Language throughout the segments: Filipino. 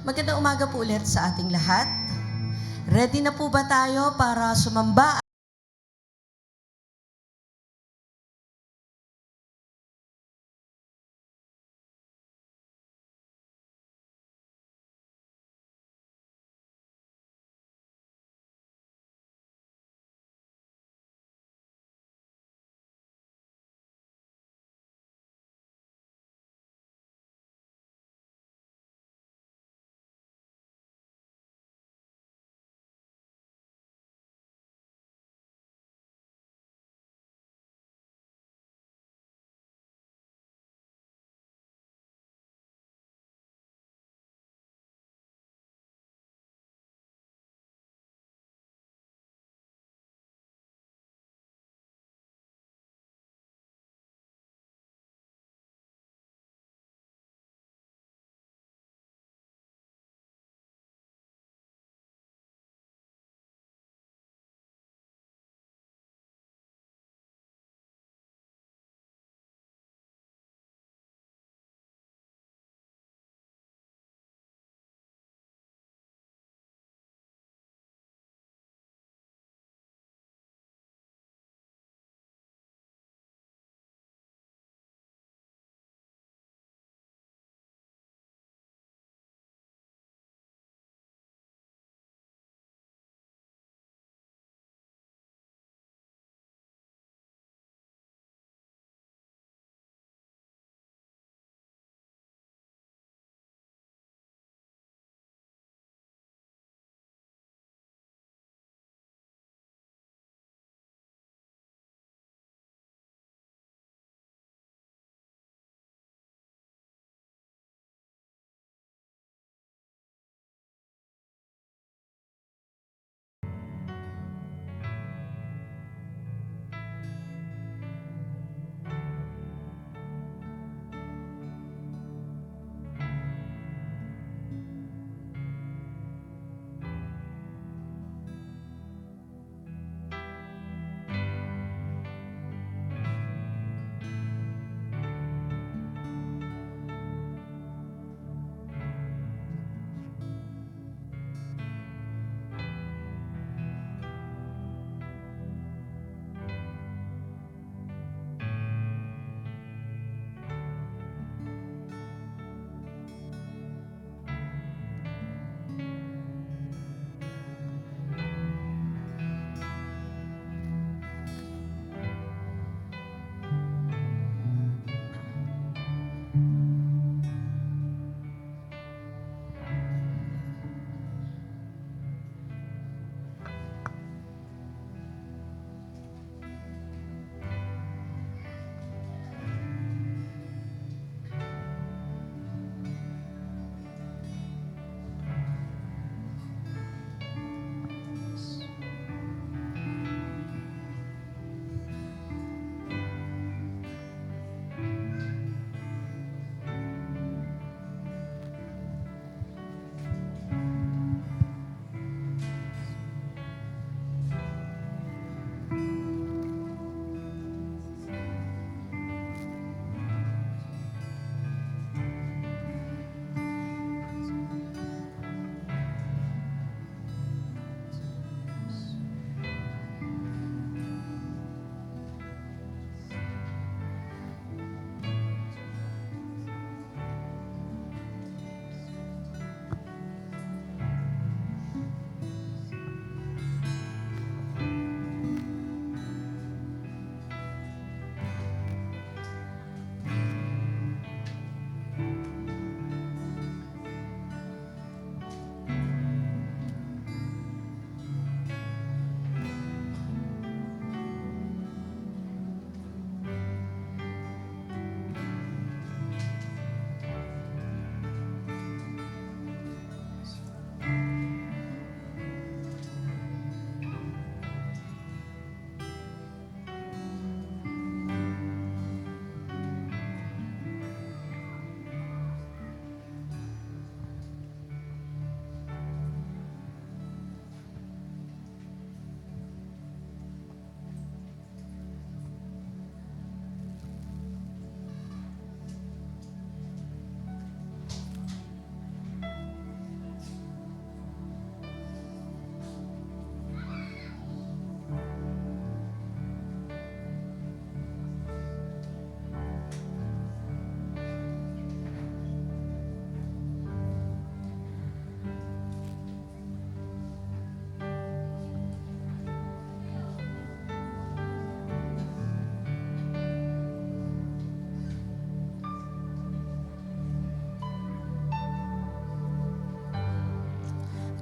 Magandang umaga po ulit sa ating lahat. Ready na po ba tayo para sumamba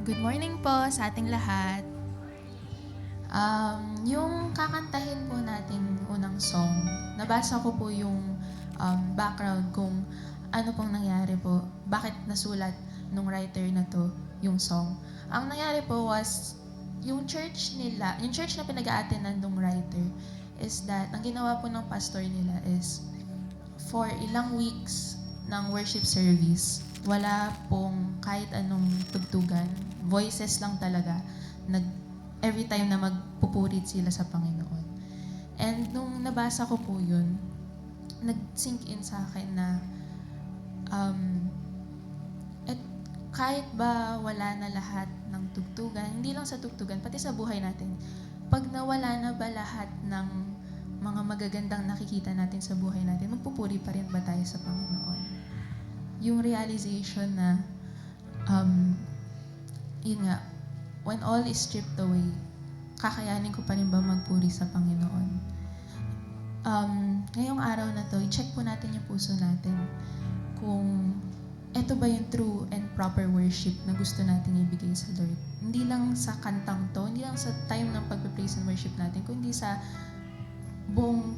Good morning po sa ating lahat. Yung kakantahin po nating unang song, nabasa ko po yung background kung ano pong nangyari po, bakit nasulat nung writer na to yung song. Ang nangyari po was, yung church na pinag-a-attendan nung writer is that, ang ginawa po ng pastor nila is, for ilang weeks ng worship service, wala pong kahit anong tugtugan, voices lang talaga, every time na magpupurit sila sa Panginoon. And nung nabasa ko po yun, nag-sink in sa akin na at kahit ba wala na lahat ng tugtugan, hindi lang sa tugtugan, pati sa buhay natin, pag nawala na ba lahat ng mga magagandang nakikita natin sa buhay natin, magpupuri pa rin ba tayo sa Panginoon? Yung realization na, yun nga, when all is stripped away, kakayanin ko pa rin ba magpuri sa Panginoon? Ngayong araw na to, i-check po natin yung puso natin kung eto ba yung true and proper worship na gusto natin ibigay sa Lord. Hindi lang sa kantang to, hindi lang sa time ng pag-praise and worship natin, kundi sa buong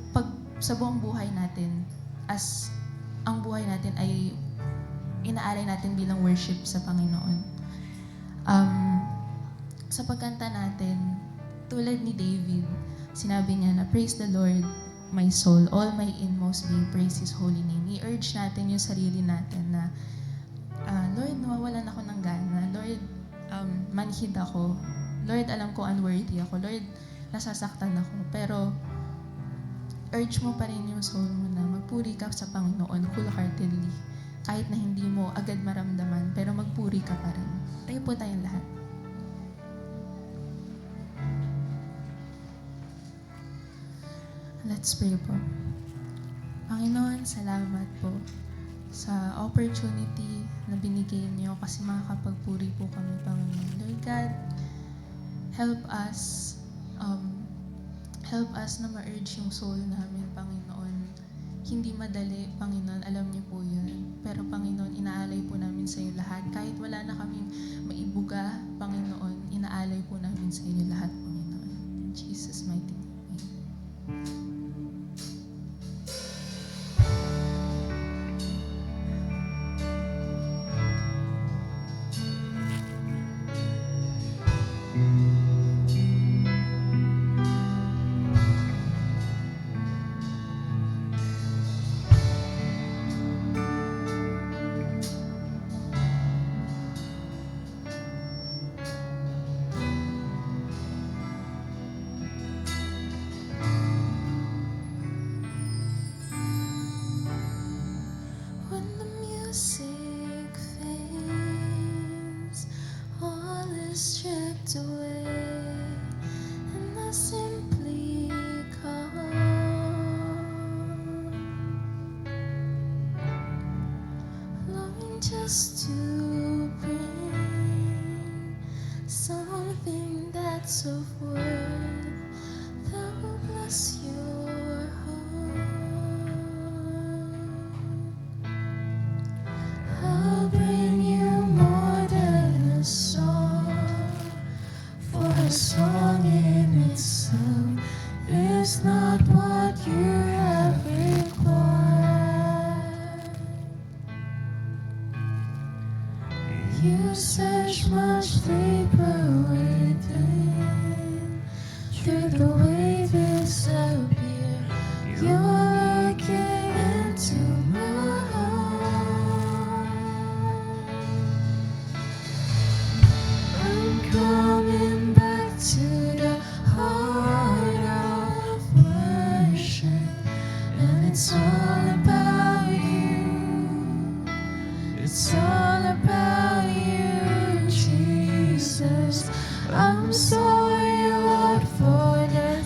buhay natin, as ang buhay natin ay inaalay natin bilang worship sa Panginoon. Sa pagkanta natin, tulad ni David, sinabi niya na, "Praise the Lord, my soul, all my inmost being, praise His holy name." I-urge natin yung sarili natin na, Lord, nawawalan ako ng gana. Lord, manhid ako. Lord, alam ko unworthy ako. Lord, nasasaktan ako. Pero, urge mo pa rin yung soul mo na magpuri ka sa Panginoon wholeheartedly. Kahit na hindi mo agad maramdaman, pero magpuri ka pa rin. Tayo po tayong lahat. Let's pray po. Panginoon, salamat po sa opportunity na binigay niyo kasi makakapagpuri po kami, Panginoon. Lord God, help us na ma-urge yung soul namin, Panginoon. Hindi madali, Panginoon, alam niyo po yun. Pero Panginoon, inaalay po namin sa iyo lahat. Kahit wala na kaming maibuga, Panginoon, inaalay po namin sa iyo lahat, Panginoon. In Jesus' mighty name. Amen. When the music fades, all is stripped away, and I simply come, longing just to bring something that's of worth that will bless your heart. I'll bring you more than a song, for a song in itself is not what you have required. You search much deeper within, through the way disappear. You're looking into my heart. I'm coming back to the heart of worship, and it's all about you. It's all about you, Jesus. I'm sorry, Lord, for the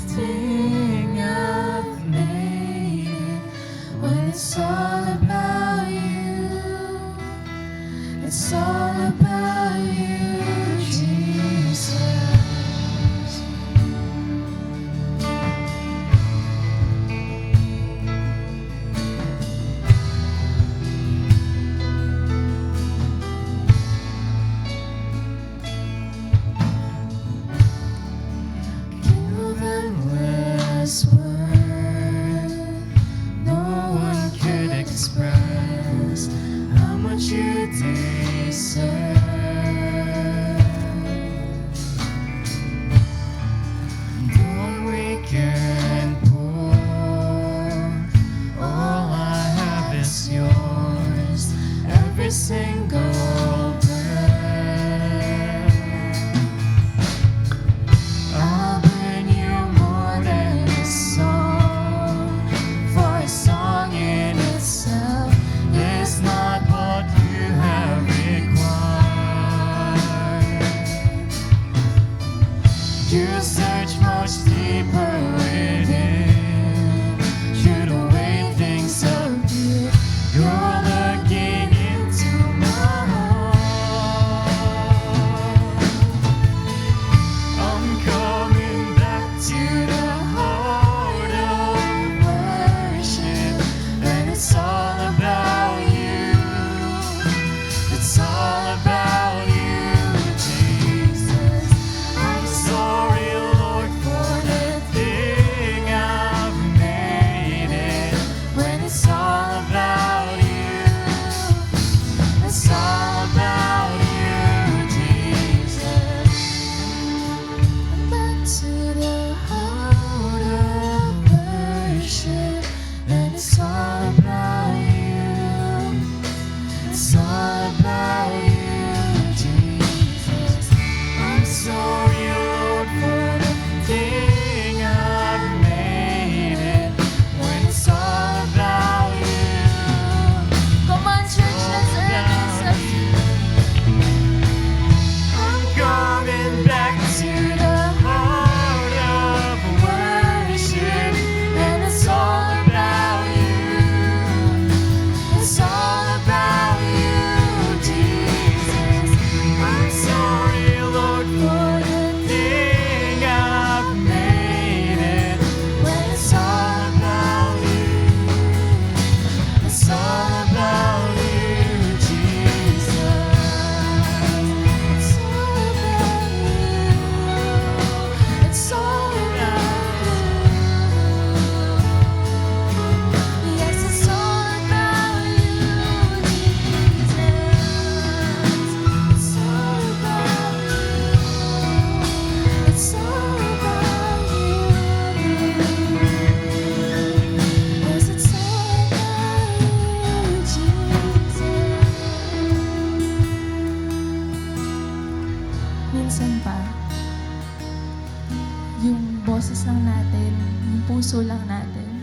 lang natin, yung puso lang natin,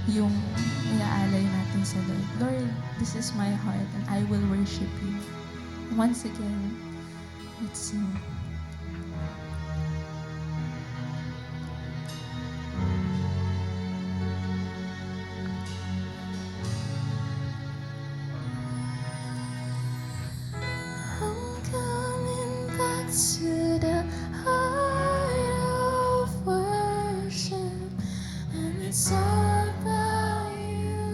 yung iaalay natin sa Lord. Lord, this is my heart and I will worship you. Once again, let's sing. I'm coming back to the heart of worship, and it's all about you.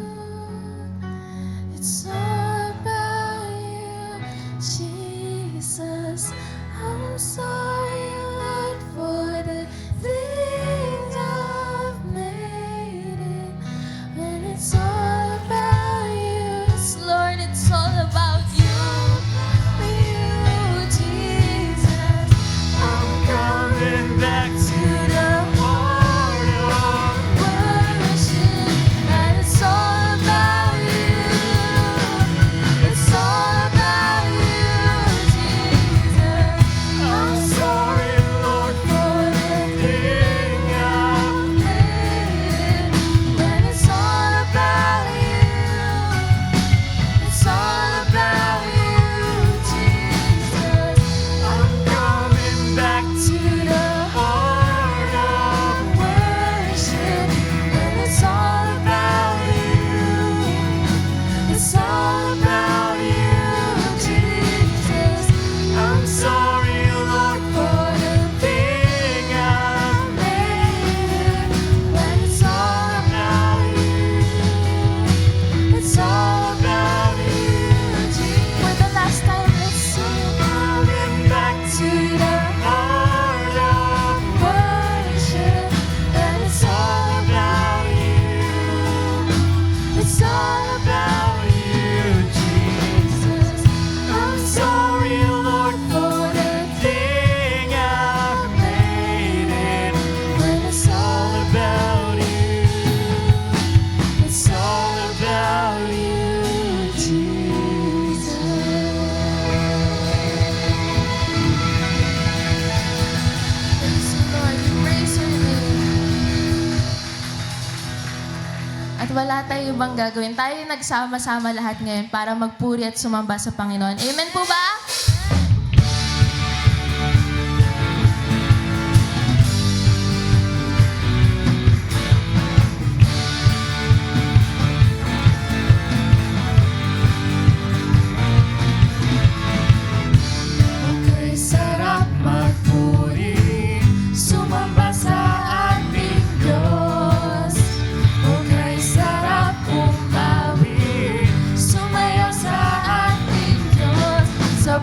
It's all about you, Jesus. I'm sorry, Lord, for the things I've made it. When it's all about you, yes, Lord, it's all about you. You, Jesus. I'm coming back to the heart of worship, and it's all about you. It's all about you, Jesus. I'm sorry, Lord, for the thing I've made. When it's all about you, it's all about you, Jesus. I'm coming back to the heart of worship, and it's all about you. It's all about you, Jesus. I'm sorry, Lord, for the thing I've made. When it's all about you, it's all about you, Jesus. For the last time, let's sing. Coming back to the heart of worship, and it's all about you. It's all about you, Jesus. I'm sorry, Lord, for the thing I've made it. When it's all about you, it's all about you, Jesus. Praise the Lord, we praise your name. At wala tayo ibang gagawin. Tayo nagsama-sama lahat ngayon para magpuri at sumamba sa Panginoon. Amen po ba? Okay, sarap magpuri, sumamba sa ating Diyos. Okay, sarap umbawi, sumayaw sa ating Diyos. Sa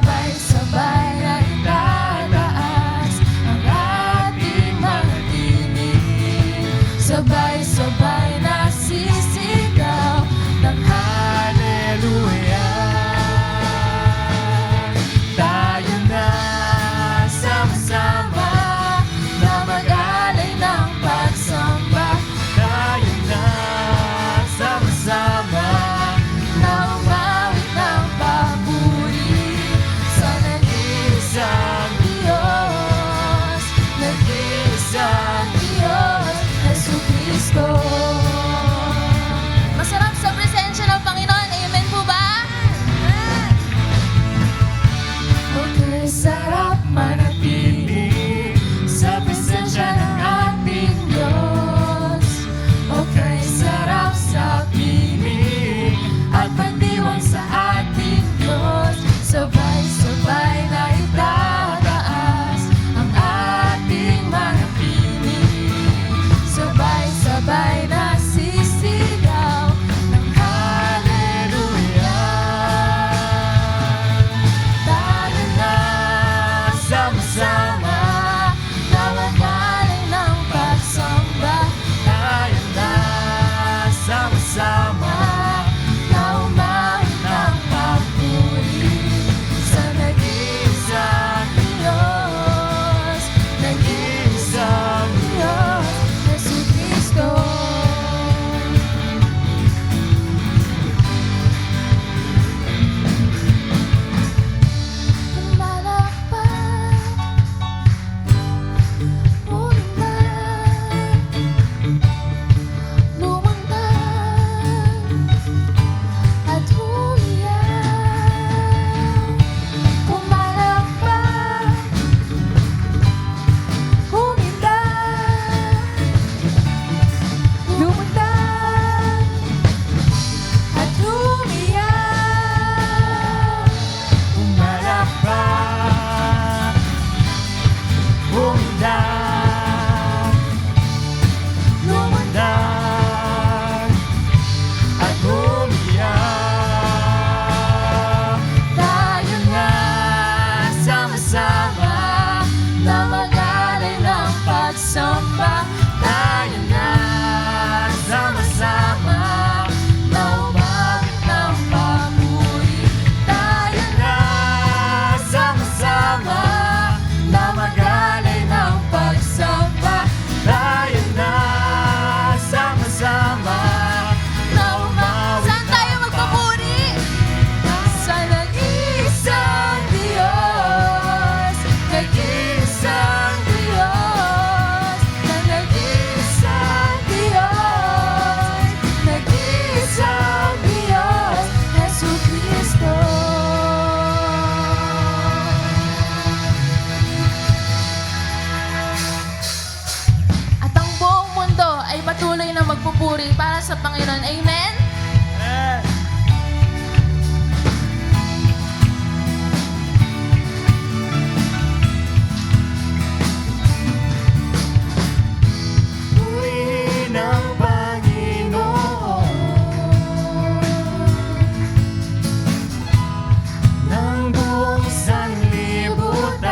magpupuri para sa Panginoon. Amen? Purihin ang Panginoon ng buong sanlibutan.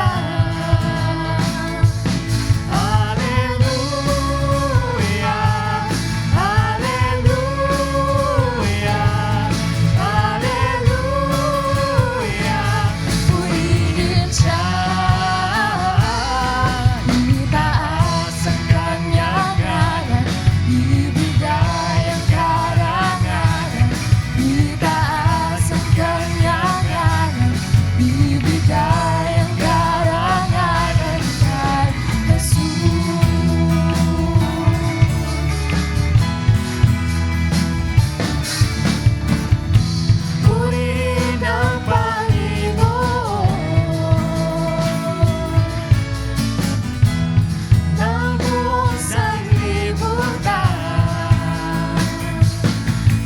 Hallelujah, hallelujah, hallelujah. Purihin siya, itaas ang kanyang ngalan, ibigay ang karangalan, itaas ang kanyang ngalan, ibigay ang karangalan kay Jesus. Purihin ang Panginoon ng buong sanlibutan.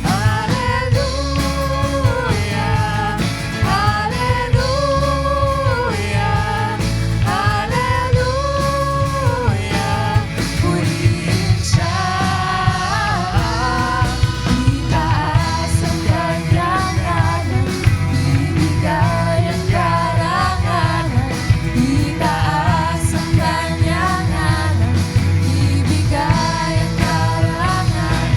Hallelujah, hallelujah, hallelujah. Purihin siya, itaas ang kanyang ngalan, ibigay ang karangalan, itaas ang kanyang ngalan, ibigay ang karangalan,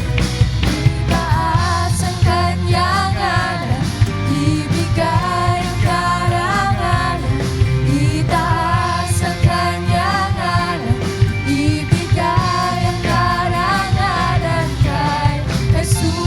itaas ang kanyang ngalan, ibigay ang karangalan, itaas ang kanyang ngalan, ibigay ang karangalan kay Jesus.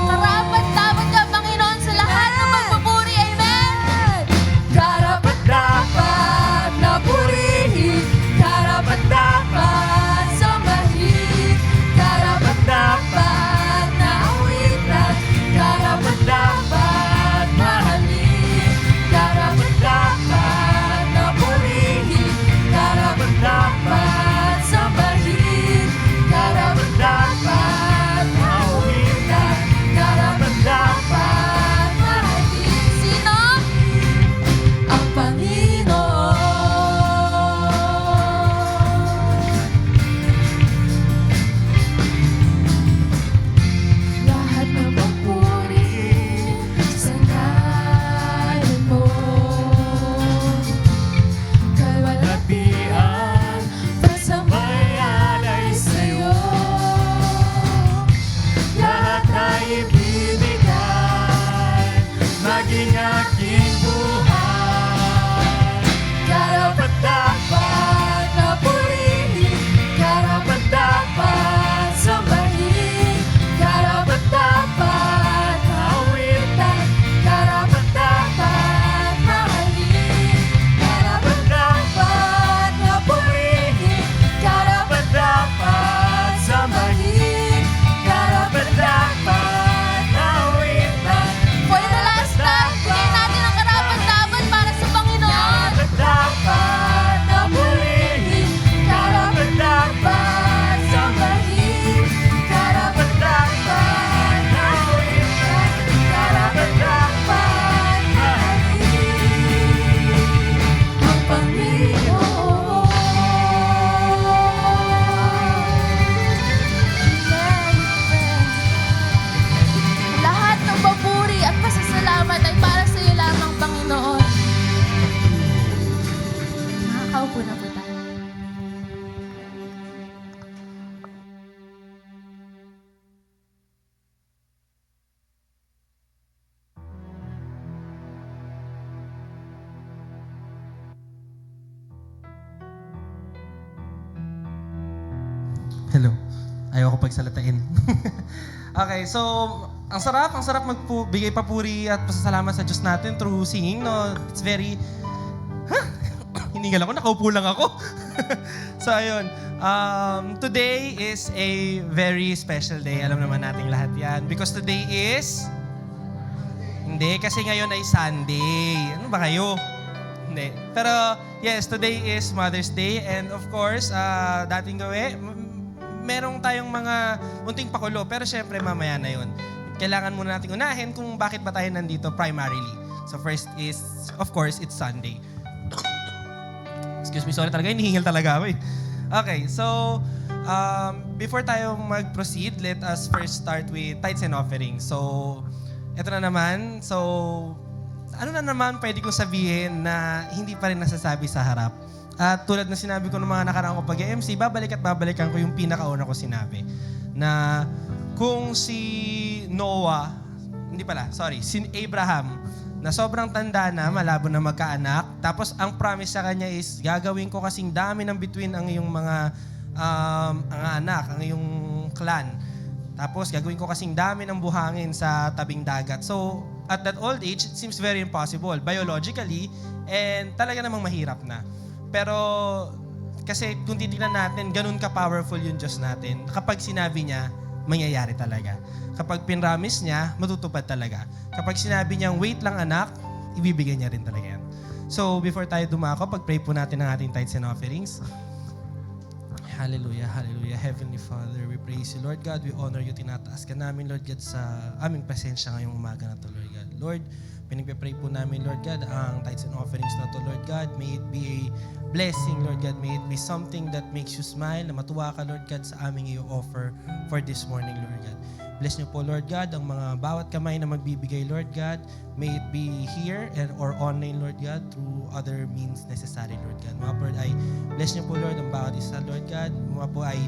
Karapat-dapat ka, Panginoon, sa lahat ng magpupuri. Amen? Karapat-dapat na purihin, karapat-dapat sambahin, karapat-dapat na awitan, karapat-dapat mahalin, karapat-dapat na purihin, karapat-dapat sambahin, karapat-dapat na awitan, karapat-dapat mahalin. Sino? Ang Panginoon. Lahat ng papuri sa ngalan mo, kalwalhatian, pasabayan ay sa'yo. Lahat ay ibibigay, maging aking buhay. Karapat-dapat na purihin, karapat-dapat sambahin, karapat-dapat awitan, karapat-dapat mahalin, karapat-dapat na purihin, karapat-dapat sambahin, karapat-dapat awitan. For the last time, bigay natin ang karapat-dapat para sa Panginoon. Karapat-dapat na purihin, karapat-dapat sambahin, karapat-dapat awitan, karapat-dapat mahalin ang Panginoon. Lahat ng papuri at pasasalamat ay para sa iyo lamang, Panginoon. Nakakaupo na po tayo. Hello. Ayaw ko pagsalatain. Okay, so ang sarap magbigay papuri at pasasalamat sa Diyos natin through singing, no? It's very hiningal ako, nakaupo lang ako. So ayun, today is a very special day. Alam naman nating lahat 'yan because today is hindi kasi ngayon ay Sunday. Ano ba kayo? Hindi. Pero yes, today is Mother's Day and of course, dating gawi, merong tayong mga unting pakulo. Pero syempre, mamaya na yun. Kailangan muna natin unahin kung bakit ba tayo nandito primarily. So first is, of course, it's Sunday. Excuse me, sorry talaga. Hinihingal talaga ako eh. Okay, so before tayo mag-proceed, let us first start with tithes and offerings. So, eto na naman. So, ano na naman pwede kong sabihin na hindi pa rin nasasabi sa harap? At tulad na sinabi ko ng mga nakaraang ko pag-MC, babalik at babalikan ko yung pinakauna ko sinabi. Na kung si Noah, si Abraham, na sobrang tanda na, malabo na magkaanak, tapos ang promise sa kanya is, gagawin ko kasing dami ng between ang iyong mga ang anak, ang iyong clan. Tapos gagawin ko kasing dami ng buhangin sa tabing dagat. So, at that old age, it seems very impossible biologically and talaga namang mahirap na. Pero kasi kung titignan natin, ganun ka-powerful yung Diyos natin. Kapag sinabi niya, mangyayari talaga. Kapag pinramis niya, matutupad talaga. Kapag sinabi niyang, wait lang anak, ibibigay niya rin talaga yan. So, before tayo dumako, pag-pray po natin ang ating tithes and offerings. Hallelujah, hallelujah. Heavenly Father, we praise you. Lord God, we honor you. Tinataas ka namin, Lord God, sa aming presensya ngayong umaga na to, Lord God. Lord, pinagpipray po namin, Lord God, ang tithes and offerings na to, Lord God. May it be a blessing, Lord God. May it be something that makes you smile, na matuwa ka, Lord God, sa aming i-offer for this morning, Lord God. Bless niyo po, Lord God, ang mga bawat kamay na magbibigay, Lord God. May it be here or online, Lord God, through other means necessary, Lord God. Mga po ay bless niyo po, Lord, ang bawat isa, Lord God. Mga po ay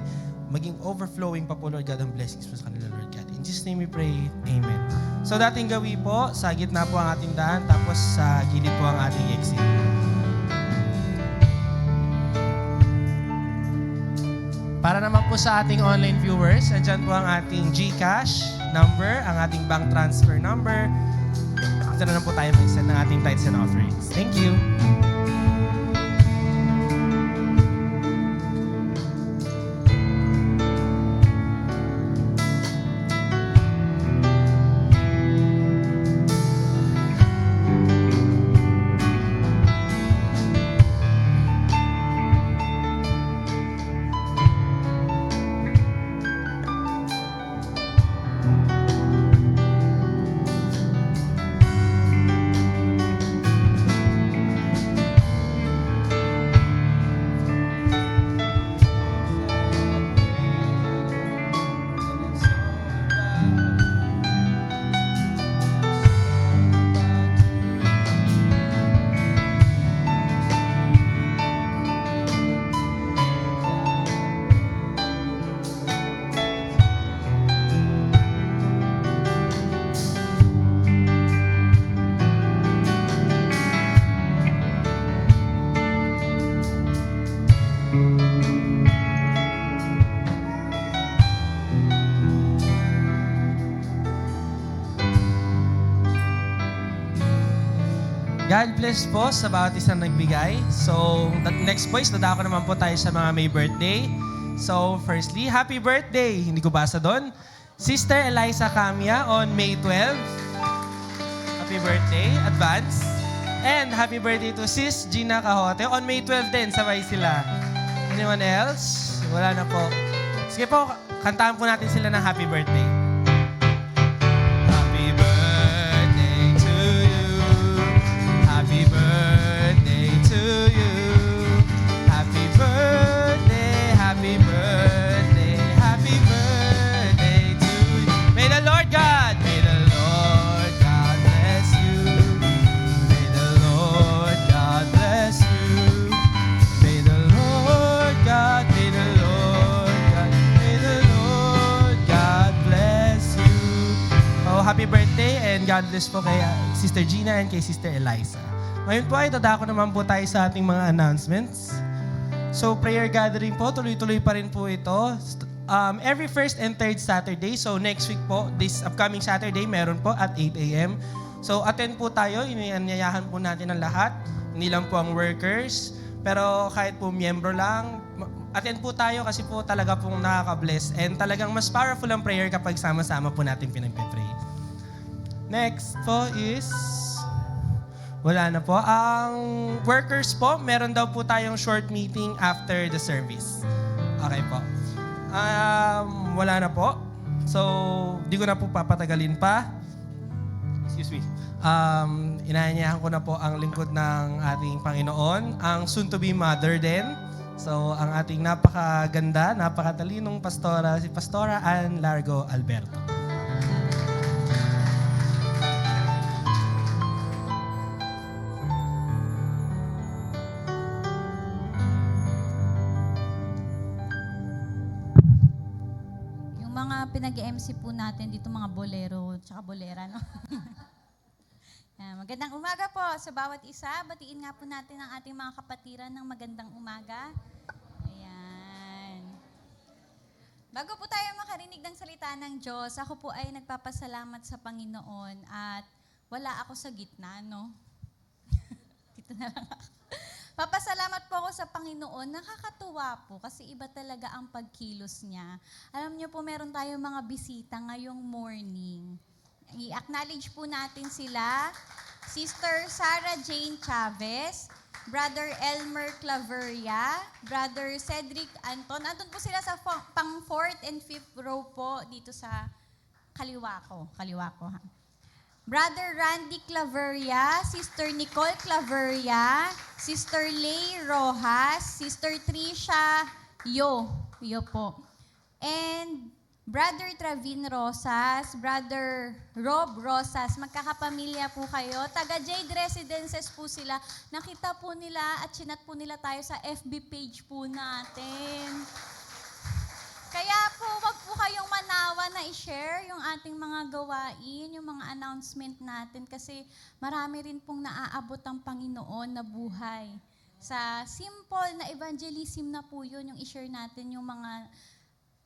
maging overflowing pa po, Lord God, ang blessings po sa kanila, Lord God. In Jesus' name we pray, Amen. So dating gawi po, sa gitna po ang ating daan, tapos sa gilid po ang ating exit. Para naman po sa ating online viewers, andyan po ang ating GCash number, ang ating bank transfer number. Ito na lang po tayo mag-send ng ating tithes and offerings. Thank you. God bless po sa bawat isang nagbigay. So, next po is dadako naman po tayo sa mga may birthday. So, firstly, happy birthday! Hindi ko basa doon. Sister Eliza Camia on May 12. Happy birthday, advance. And happy birthday to Sis Gina Cahote on May 12 din. Sabay sila. Anyone else? Wala na po. Sige po, kantahan po natin sila ng happy birthday. Happy birthday to you. Happy birthday to you. Happy birthday, happy birthday, happy birthday to you. May the Lord God bless you. May the Lord God bless you. May the Lord God, may the Lord God, may the Lord God bless you. Oh, happy birthday and God bless po kay Sister Gina and kay Sister Eliza. Ngayon po ay dadako naman po tayo sa ating mga announcements. So prayer gathering po, tuloy-tuloy pa rin po ito. Every first and third Saturday. So next week po, this upcoming Saturday, meron po at 8 a.m. So attend po tayo, inanyayahan po natin ang lahat. Hindi lang po ang workers, pero kahit po miyembro lang, attend po tayo kasi po talaga pong nakaka-bless. And talagang mas powerful ang prayer kapag sama-sama po natin pinagpipray. Next po is... Wala na po. Ang workers po, meron daw po tayong short meeting after the service. Okay po. wala na po. So, di ko na po papatagalin pa. Excuse me. Inaanyahan ko na po ang lingkod ng ating Panginoon, ang soon-to-be mother din. So, ang ating napakaganda, napakatalinong pastora, si Pastora Ann Largo Alberto. Yung mga pinag-MC po natin dito, mga bolero, tsaka bolera, no? Magandang umaga po sa bawat isa. Batiin nga po natin ang ating mga kapatiran ng magandang umaga. Ayan. Bago po tayo makarinig ng salita ng Diyos, ako po ay nagpapasalamat sa Panginoon at wala ako sa gitna, no? Dito na lang ako. Papasalamat po ako sa Panginoon. Nakakatuwa po kasi iba talaga ang pagkilos niya. Alam niyo po, meron tayong mga bisita ngayong morning. I-acknowledge po natin sila. Sister Sarah Jane Chavez, Brother Elmer Claveria, Brother Cedric Anton. Andun po sila sa pang 4th and 5th row po dito sa kaliwa ko ha. Brother Randy Claveria, Sister Nicole Claveria, Sister Lay Rojas, Sister Trisha Yo po. And Brother Travin Rosas, Brother Rob Rosas, magkakapamilya po kayo. Taga Jade Residences po sila. Nakita po nila at chinat po nila tayo sa FB page po natin. Kaya po, wag po kayong manawa na i-share yung ating mga gawain, yung mga announcement natin kasi marami rin pong naaabot ang Panginoon na buhay. Sa simple na evangelism na po yun, yung i-share natin yung mga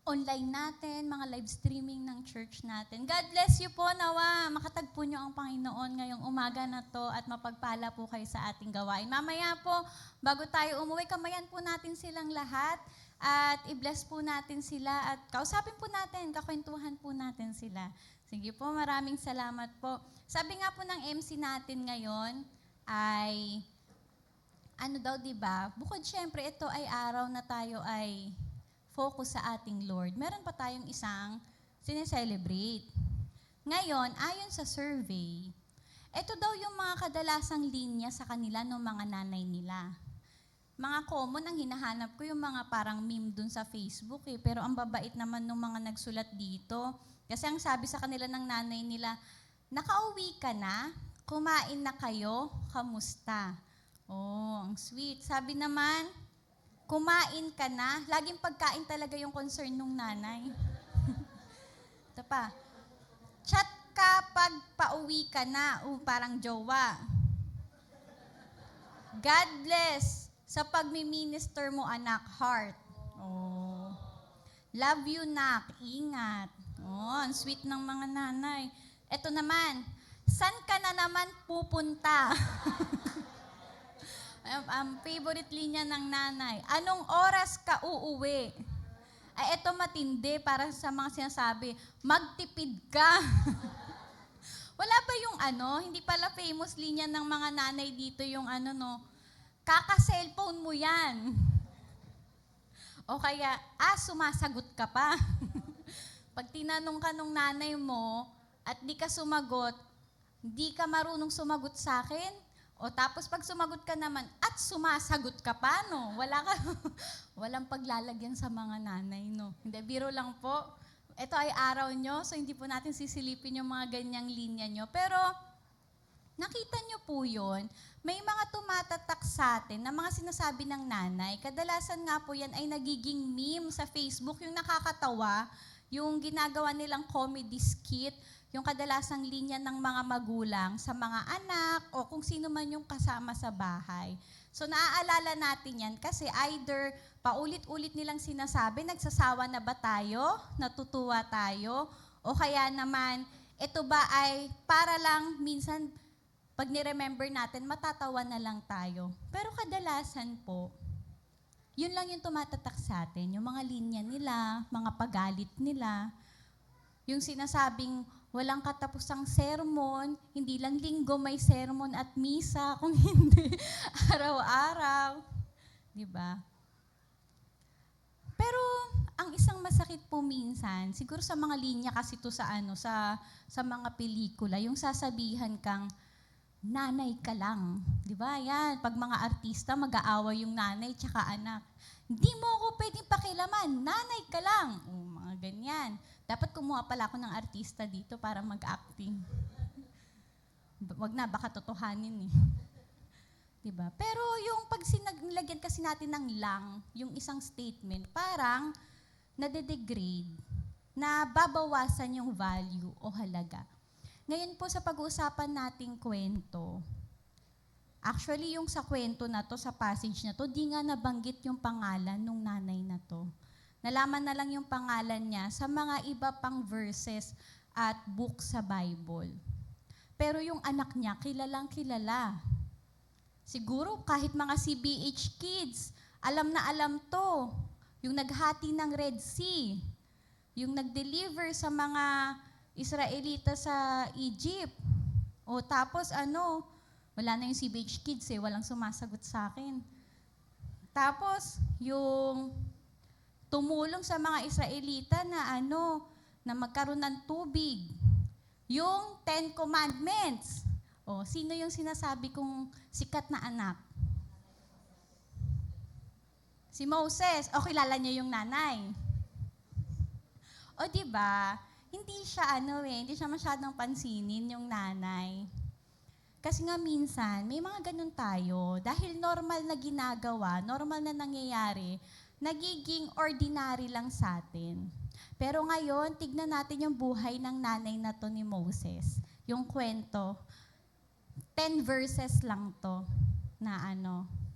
online natin, mga live streaming ng church natin. God bless you po, nawa. Makatagpo nyo ang Panginoon ngayong umaga na to at mapagpala po kayo sa ating gawain. Mamaya po, bago tayo umuwi, kamayan po natin silang lahat at i-bless po natin sila at kausapin po natin, kakwentuhan po natin sila. Sige po, maraming salamat po. Sabi nga po ng MC natin ngayon ay, ano daw, diba? Bukod syempre, ito ay araw na tayo ay focus sa ating Lord. Meron pa tayong isang sineselebrate. Ngayon, ayon sa survey, ito daw yung mga kadalasang linya sa kanila ng mga nanay nila. Mga common ang hinahanap ko yung mga parang meme dun sa Facebook eh. Pero ang babait naman ng mga nagsulat dito. Kasi ang sabi sa kanila ng nanay nila, nakauwi ka na? Kumain na kayo? Kamusta? Oh, ang sweet. Sabi naman, kumain ka na? Laging pagkain talaga yung concern nung nanay. Ito pa. Chat ka pag pauwi ka na. Parang jowa. God bless sa pagmi-minister mo, anak, heart. Oh. Love you, nak. Ingat. Oh, ang sweet ng mga nanay. Ito naman, saan ka na naman pupunta? Ang favorite linya ng nanay, anong oras ka uuwi? Ay, eto matindi para sa mga sinasabi, magtipid ka. Wala ba yung hindi pala famous linya ng mga nanay dito yung kaka-cellphone mo yan. O kaya, sumasagot ka pa. Pag tinanong ka nung nanay mo at di ka sumagot, di ka marunong sumagot sa akin, o tapos pag sumagot ka naman at sumasagot ka pa, no? Walang paglalagyan sa mga nanay, no? Hindi, biro lang po. Ito ay araw nyo, so hindi po natin sisilipin yung mga ganyang linya nyo. Pero, nakita nyo po yun, may mga tumatatak sa atin na mga sinasabi ng nanay. Kadalasan nga po yan ay nagiging meme sa Facebook, yung nakakatawa, yung ginagawa nilang comedy skit, yung kadalasang linya ng mga magulang sa mga anak o kung sino man yung kasama sa bahay. So naaalala natin yan kasi either paulit-ulit nilang sinasabi, nagsasawa na ba tayo, natutuwa tayo, o kaya naman, ito ba ay para lang minsan pag ni-remember natin, matatawa na lang tayo. Pero kadalasan po, yun lang yung tumatatak sa atin, yung mga linya nila, mga pagalit nila, yung sinasabing walang katapusang sermon, hindi lang linggo may sermon at misa, kung hindi araw-araw. Diba? Pero ang isang masakit po minsan, siguro sa mga linya kasi to sa sa mga pelikula, yung sasabihan kang nanay ka lang. 'Di ba? Yan, pag mga artista mag-aaway yung nanay tsaka anak. Hindi mo ako pwedeng pakilaman, nanay ka lang. O, mga ganyan. Dapat kumuha pala ako ng artista dito para mag-acting. Wag na, baka totohanin eh. 'Di ba? Pero yung pag nilagyan kasi natin ng lang, yung isang statement, parang nade-degrade, na babawasan yung value o halaga. Ngayon po sa pag-uusapan nating kwento, actually yung sa kwento na to, sa passage na to, di nga nabanggit yung pangalan nung nanay na to. Nalaman na lang yung pangalan niya sa mga iba pang verses at book sa Bible. Pero yung anak niya, kilalang kilala. Siguro kahit mga CBH kids, alam na alam to. Yung naghati ng Red Sea, yung nag-deliver sa mga Israelita sa Egypt. O tapos wala na yung CBH kids walang sumasagot sa akin. Tapos yung tumulong sa mga Israelita na na magkaroon ng tubig. Yung 10 Commandments. O, sino yung sinasabi kong sikat na anak? Si Moses. O, kilala niyo yung nanay. O, di ba? Hindi siya hindi siya masyadong pansinin yung nanay. Kasi nga minsan, may mga ganun tayo. Dahil normal na ginagawa, normal na nangyayari, nagiging ordinary lang sa atin. Pero ngayon, tignan natin yung buhay ng nanay na to ni Moses. Yung kwento. 10 verses lang to na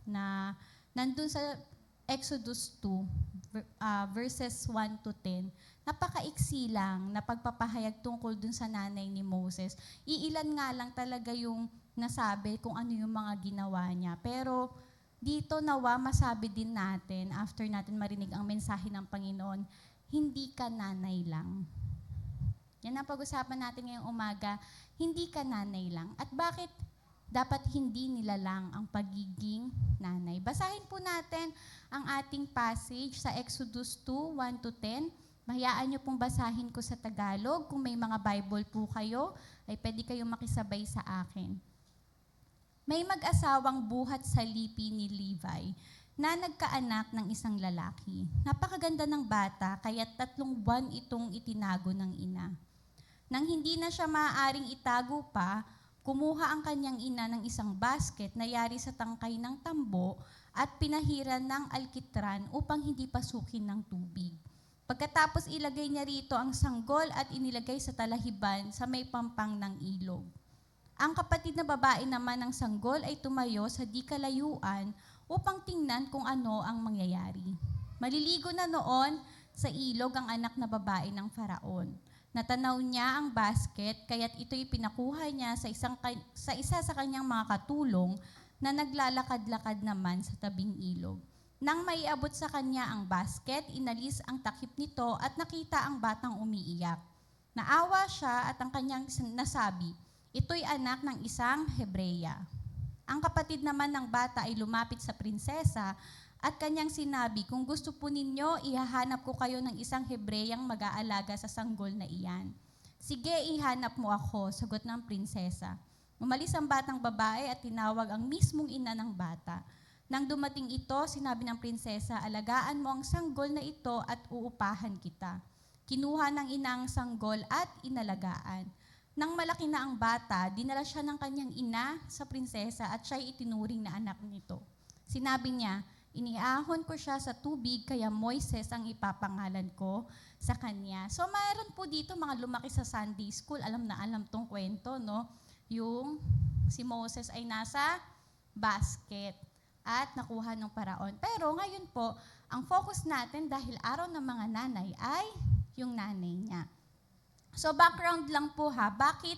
na nandun sa Exodus 2, verses 1 to 10. Napakaiksi lang na pagpapahayag tungkol dun sa nanay ni Moses. Iilan nga lang talaga yung nasabi kung ano yung mga ginawa niya. Pero dito nawa masabi din natin, after natin marinig ang mensahe ng Panginoon, hindi ka nanay lang. Yan ang pag-usapan natin ngayong umaga, hindi ka nanay lang. At bakit dapat hindi nila lang ang pagiging nanay? Basahin po natin ang ating passage sa Exodus 2, 1 to 10. Mahayaan niyo pong basahin ko sa Tagalog. Kung may mga Bible po kayo, ay pwede kayong makisabay sa akin. May mag-asawang buhat sa lipi ni Levi na nagkaanak ng isang lalaki. Napakaganda ng bata, kaya 3 buwan itong itinago ng ina. Nang hindi na siya maaaring itago pa, kumuha ang kanyang ina ng isang basket na yari sa tangkay ng tambo at pinahiran ng alkitran upang hindi pasukin ng tubig. Pagkatapos ilagay niya rito ang sanggol at inilagay sa talahiban sa may pampang ng ilog. Ang kapatid na babae naman ng sanggol ay tumayo sa di kalayuan upang tingnan kung ano ang mangyayari. Maliligo na noon sa ilog ang anak na babae ng Faraon. Natanaw niya ang basket, kaya't ito'y pinakuha niya sa isa sa kanyang mga katulong na naglalakad-lakad naman sa tabing ilog. Nang maiabot sa kanya ang basket, inalis ang takip nito at nakita ang batang umiiyak. Naawa siya at ang kanyang nasabi, ito'y anak ng isang Hebreya. Ang kapatid naman ng bata ay lumapit sa prinsesa at kanyang sinabi, kung gusto po ninyo, ihahanap ko kayo ng isang Hebreyang mag-aalaga sa sanggol na iyan. Sige, ihanap mo ako, sagot ng prinsesa. Umalis ang batang babae at tinawag ang mismong ina ng bata. Nang dumating ito, sinabi ng prinsesa, alagaan mo ang sanggol na ito at uupahan kita. Kinuha ng ina ang sanggol at inalagaan. Nang malaki na ang bata, dinala siya ng kanyang ina sa prinsesa at siya'y itinuring na anak nito. Sinabi niya, iniahon ko siya sa tubig, kaya Moises ang ipapangalan ko sa kanya. So mayroon po dito mga lumaki sa Sunday school, alam na alam tong kwento, no? Yung si Moses ay nasa basket at nakuha ng Paraon. Pero ngayon po, ang focus natin dahil araw ng mga nanay ay yung nanay niya. So background lang po bakit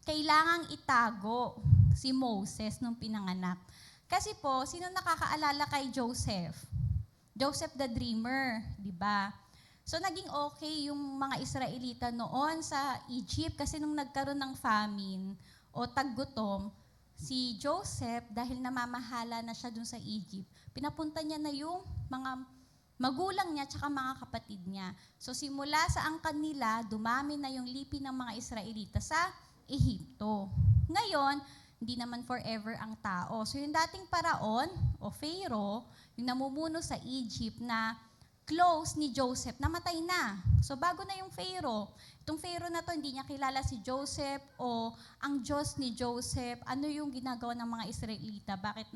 kailangang itago si Moses nung pinanganak? Kasi po, sino nakakaalala kay Joseph? Joseph the Dreamer, di ba? So naging okay yung mga Israelita noon sa Egypt kasi nung nagkaroon ng famine o taggutom, si Joseph, dahil namamahala na siya dun sa Egypt, pinapunta niya na yung mga magulang niya tsaka mga kapatid niya. So simula sa angkan nila, dumami na yung lipi ng mga Israelita sa Ehipto. Ngayon, hindi naman forever ang tao. So yung dating paraon o Pharaoh, yung namumuno sa Egypt na close ni Joseph, namatay na. So bago na yung Pharaoh, itong Pharaoh na to, hindi niya kilala si Joseph o ang Diyos ni Joseph, ano yung ginagawa ng mga Israelita, bakit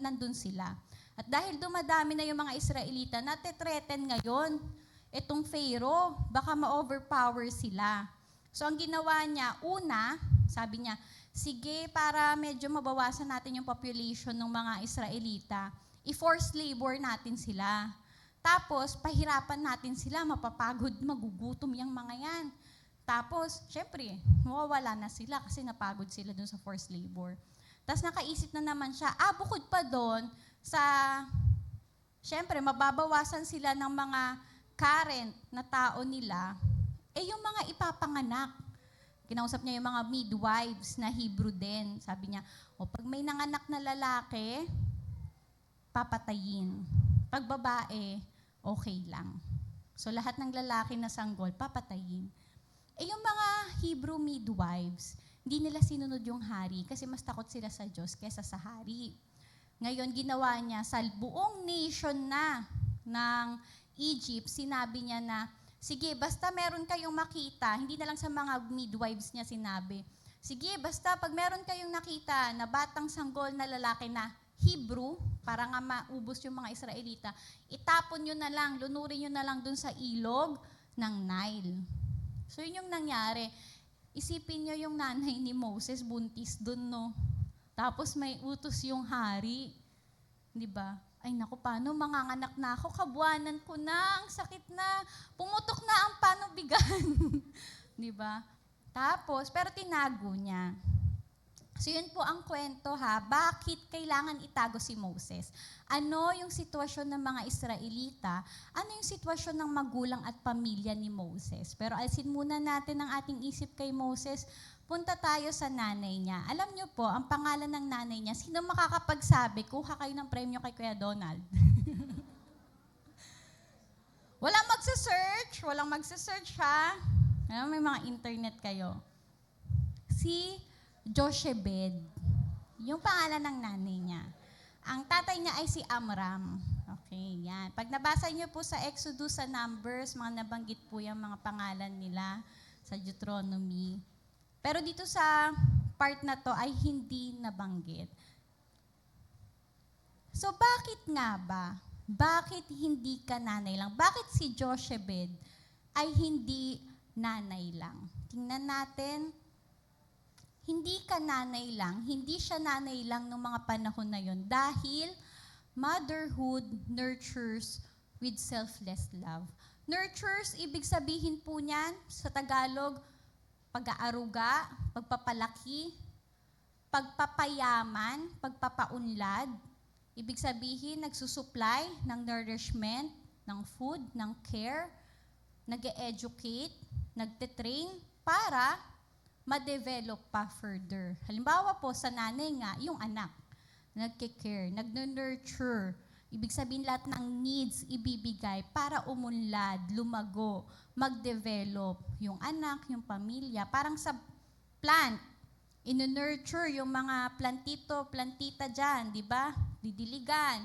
nandun sila. At dahil dumadami na yung mga Israelita, natetreten ngayon itong Pharaoh, baka ma-overpower sila. So ang ginawa niya, una, sabi niya, sige, para medyo mabawasan natin yung population ng mga Israelita, i-force labor natin sila. Tapos, pahirapan natin sila, mapapagod, magugutom yung mga yan. Tapos, syempre, mawawala na sila kasi napagod sila dun sa forced labor. Tapos nakaisip na naman siya, bukod pa doon, syempre, mababawasan sila ng mga current na tao nila, yung mga ipapanganak. Kinausap niya yung mga midwives na Hebrew din. Sabi niya, pag may nanganak na lalaki, papatayin. Pag babae, okay lang. So lahat ng lalaki na sanggol, papatayin. Yung mga Hebrew midwives, hindi nila sinunod yung hari kasi mas takot sila sa Diyos kaysa sa hari. Ngayon, ginawa niya sa buong nation na ng Egypt, sinabi niya na, sige, basta meron kayong makita, hindi na lang sa mga midwives niya sinabi, sige, basta pag meron kayong nakita na batang sanggol na lalaki na Hebrew, para nga maubos yung mga Israelita, itapon nyo na lang, lunurin nyo na lang dun sa ilog ng Nile. So yun yung nangyari. Isipin nyo yung nanay ni Moses, buntis dun, no? Tapos may utos yung hari. Di ba? Ay naku, paano manganganak na ako? Kabuanan ko na, ang sakit na. Pumutok na ang panubigan. Di ba? Tapos, pero tinago niya. So yun po ang kwento ha. Bakit kailangan itago si Moses? Ano yung sitwasyon ng mga Israelita? Ano yung sitwasyon ng magulang at pamilya ni Moses? Pero alsin muna natin ang ating isip kay Moses. Punta tayo sa nanay niya. Alam niyo po, ang pangalan ng nanay niya, sino makakapagsabi, kuha kayo ng premyo kay Kuya Donald? Walang magsa-search ha. Alam, may mga internet kayo. Si Jochebed. Yung pangalan ng nanay niya. Ang tatay niya ay si Amram. Okay, yan. Pag nabasa niyo po sa Exodus, sa Numbers, mga nabanggit po yung mga pangalan nila sa Deuteronomy. Pero dito sa part na to ay hindi nabanggit. So bakit nga ba? Bakit hindi ka nanay lang? Bakit si Jochebed ay hindi nanay lang? Tingnan natin. Hindi ka nanay lang, hindi siya nanay lang noong mga panahon na yon dahil motherhood nurtures with selfless love. Nurtures, ibig sabihin po niyan sa Tagalog, pag-aaruga, pagpapalaki, pagpapayaman, pagpapaunlad. Ibig sabihin, nagsusupply ng nourishment, ng food, ng care, nag-e-educate, nagte-train para ma-develop pa further. Halimbawa po, sa nanay nga, yung anak, nagke-care, nag-nurture. Ibig sabihin lahat ng needs ibibigay para umunlad, lumago, mag-develop yung anak, yung pamilya. Parang sa plant, inu-nurture yung mga plantito, plantita dyan, di ba? Didiligan,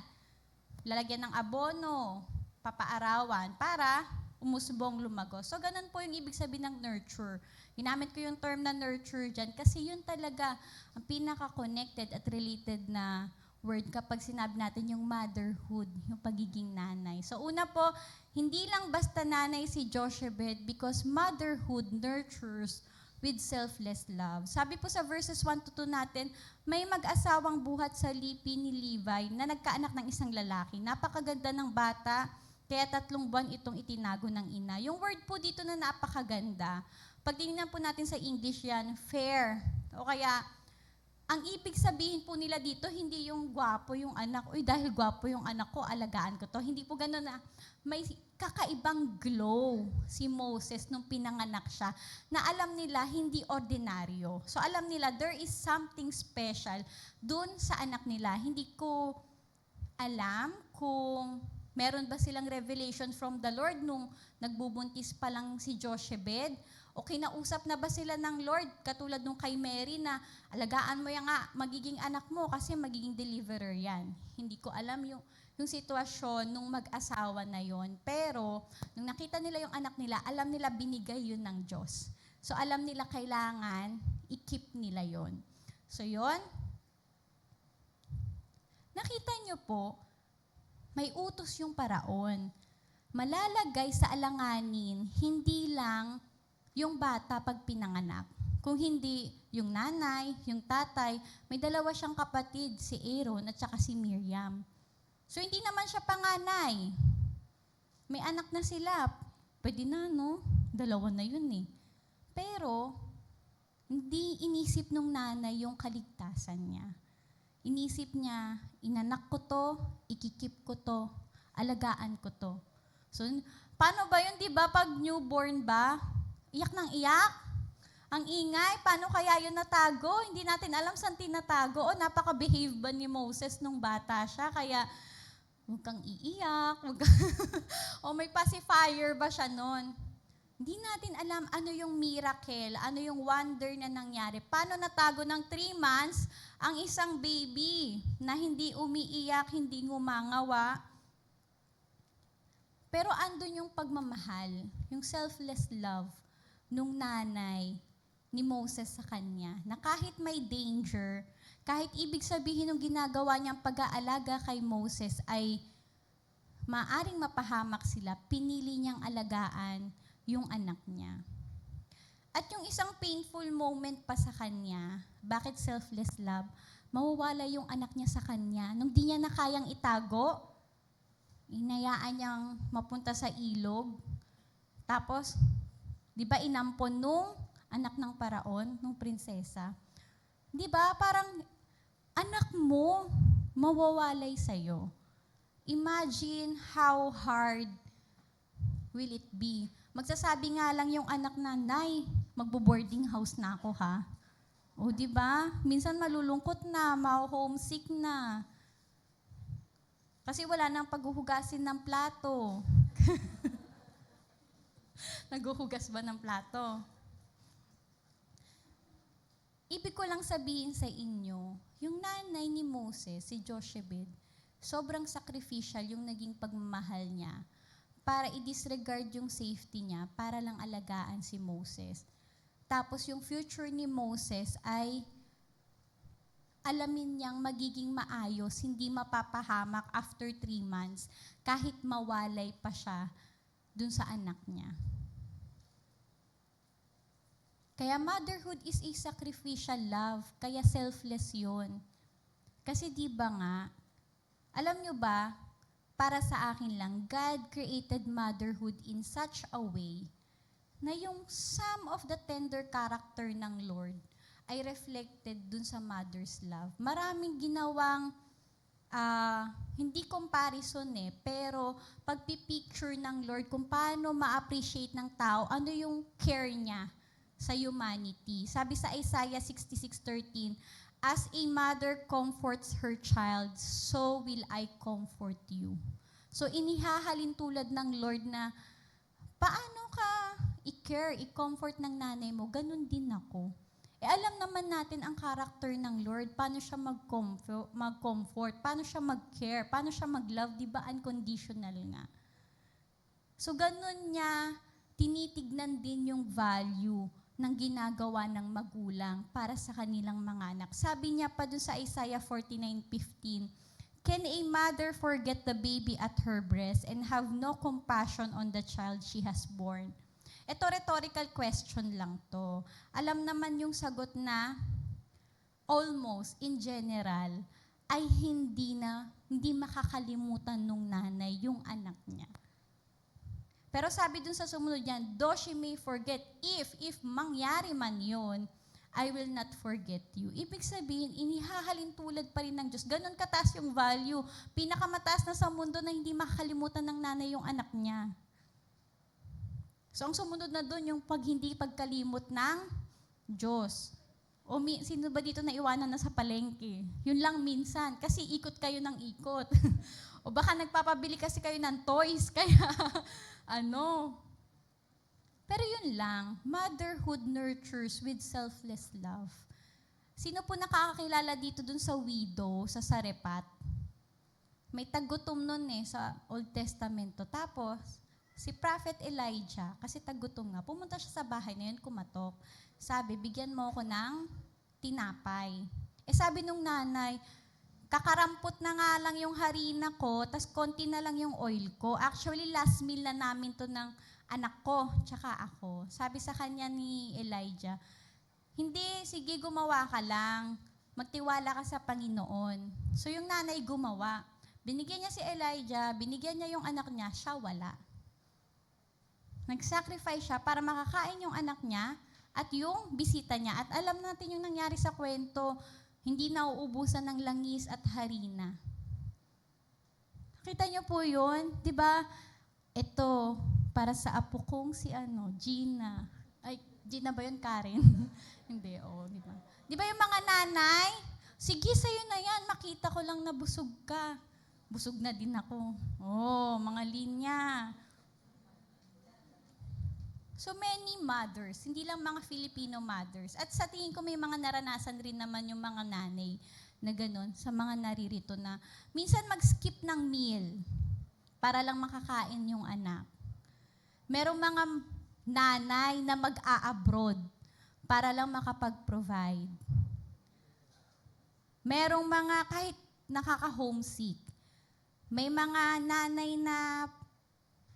lalagyan ng abono, papaarawan, para umusbong lumago. So, ganun po yung ibig sabihin ng nurture. Ginamit ko yung term na nurture dyan kasi yun talaga ang pinaka-connected at related na word kapag sinabi natin yung motherhood, yung pagiging nanay. So una po, hindi lang basta nanay si Jochebed because motherhood nurtures with selfless love. Sabi po sa verses 1 to 2 natin, may mag-asawang buhat sa lipi ni Levi na nagkaanak ng isang lalaki. Napakaganda ng bata, kaya 3 buwan itong itinago ng ina. Yung word po dito na napakaganda, pag tinignan po natin sa English yan, fair. O kaya, ang ibig sabihin po nila dito, hindi yung gwapo yung anak. Uy, dahil gwapo yung anak ko, alagaan ko to. Hindi po ganun na. May kakaibang glow si Moses nung pinanganak siya na alam nila hindi ordinaryo. So alam nila there is something special dun sa anak nila. Hindi ko alam kung Meron ba silang revelation from the Lord nung nagbubuntis pa lang si Jochebed? O kinausap na ba sila ng Lord, katulad nung kay Mary na alagaan mo yan nga, magiging anak mo kasi magiging deliverer yan. Hindi ko alam yung sitwasyon nung mag-asawa na yon. Pero nung nakita nila yung anak nila, alam nila binigay yun ng Diyos. So alam nila kailangan i-keep nila yon. So yon, nakita nyo po, may utos yung paraon. Malalagay sa alanganin, hindi lang yung bata pag pinanganak. Kung hindi yung nanay, yung tatay, may dalawa siyang kapatid, si Aaron at saka si Miriam. So hindi naman siya panganay. May anak na sila. Pwede na, no? Dalawa na yun eh. Pero, hindi inisip nung nanay yung kaligtasan niya. Inisip niya, inanak ko to, ikikip ko to, alagaan ko to. So, paano ba yun, di ba, pag newborn ba? Iyak ng iyak? Ang ingay, paano kaya yun natago? Hindi natin alam saan tinatago. O napaka-behave ba ni Moses nung bata siya? Kaya, huwag kang iiyak. O may pacifier ba siya nun? Hindi natin alam ano yung miracle, ano yung wonder na nangyari. Paano natago ng 3 months ang isang baby na hindi umiiyak, hindi ngumangawa. Pero andun yung pagmamahal, yung selfless love nung nanay ni Moses sa kanya, na kahit may danger, kahit ibig sabihin ng ginagawa niyang pag-aalaga kay Moses ay maaring mapahamak sila, pinili niyang alagaan yung anak niya. At yung isang painful moment pa sa kanya, bakit selfless love? Mawawala yung anak niya sa kanya. Nung di niya na kayang itago, inayaan niyang mapunta sa ilog. Tapos, di ba inampon nung anak ng paraon, nung prinsesa? Di ba parang anak mo mawawalay sa'yo. Imagine how hard will it be. Magsasabi nga lang yung anak na, Nay, magbo-boarding house na ako ha. O di ba? Minsan malulungkot na, ma-homesick na. Kasi wala nang paghuhugasin ng plato. Naghuhugas ba ng plato? Ibig ko lang sabihin sa inyo, yung nanay ni Moses, si Jochebed, sobrang sacrificial yung naging pagmamahal niya para i-disregard yung safety niya para lang alagaan si Moses. Tapos yung future ni Moses ay alamin niyang magiging maayos, hindi mapapahamak after 3 months, kahit mawalay pa siya dun sa anak niya. Kaya motherhood is a sacrificial love, kaya selfless yon. Kasi di ba nga, alam nyo ba, para sa akin lang, God created motherhood in such a way na yung some of the tender character ng Lord ay reflected dun sa mother's love. Maraming ginawang, hindi comparison pero pagpipicture ng Lord kung paano ma-appreciate ng tao, ano yung care niya sa humanity. Sabi sa Isaiah 66:13, as a mother comforts her child, so will I comfort you. So inihahalin tulad ng Lord na paano ka i-care, i-comfort ng nanay mo, ganun din ako. Alam naman natin ang character ng Lord, paano siya mag-comfort, paano siya mag-care, paano siya mag-love, di ba unconditional nga. So ganun niya, tinitignan din yung value ng ginagawa ng magulang para sa kanilang mga anak. Sabi niya pa dun sa Isaiah 49:15, can a mother forget the baby at her breast and have no compassion on the child she has born? Ito, rhetorical question lang to. Alam naman yung sagot na almost, in general, ay hindi makakalimutan nung nanay yung anak niya. Pero sabi dun sa sumunod yan, though she may forget, if mangyari man yun, I will not forget you. Ibig sabihin, inihahalin tulad pa rin ng Diyos. Ganon kataas yung value. Pinakamataas na sa mundo na hindi makakalimutan ng nanay yung anak niya. So ang sumunod na dun, yung hindi pagkalimot ng Diyos. O sino ba dito na iwanan na sa palengke? Yun lang minsan. Kasi ikot kayo ng ikot. O baka nagpapabili kasi kayo ng toys, kaya ano. Pero yun lang, motherhood nurtures with selfless love. Sino po nakakakilala dito dun sa widow, sa Sarepat? May tagutom nun sa Old Testamento. Tapos, si Prophet Elijah, kasi tagutom nga, pumunta siya sa bahay na yun, kumatok. Sabi, bigyan mo ako ng tinapay. Sabi nung nanay, kakarampot na nga lang yung harina ko, tas konti na lang yung oil ko. Actually, last meal na namin to ng anak ko, tsaka ako. Sabi sa kanya ni Elijah, hindi, sige, gumawa ka lang. Magtiwala ka sa Panginoon. So yung nanay gumawa. Binigyan niya si Elijah, binigyan niya yung anak niya, siya wala. Nag-sacrifice siya para makakain yung anak niya at yung bisita niya. At alam natin yung nangyari sa kwento, hindi nauubusan ng langis at harina. Kita niyo po yun? Diba? Ito, para sa apo kong si Gina. Ay, Gina ba yun, Karen? Hindi, di ba? Di ba yung mga nanay? Sige, sa'yo na yan. Makita ko lang na busog ka. Busog na din ako. Mga linya. So many mothers, hindi lang mga Filipino mothers. At sa tingin ko may mga naranasan rin naman yung mga nanay na ganun sa mga naririto na minsan mag-skip ng meal para lang makakain yung anak. Merong mga nanay na mag-a-abroad para lang makapag-provide. Merong mga kahit nakaka-homesick. May mga nanay na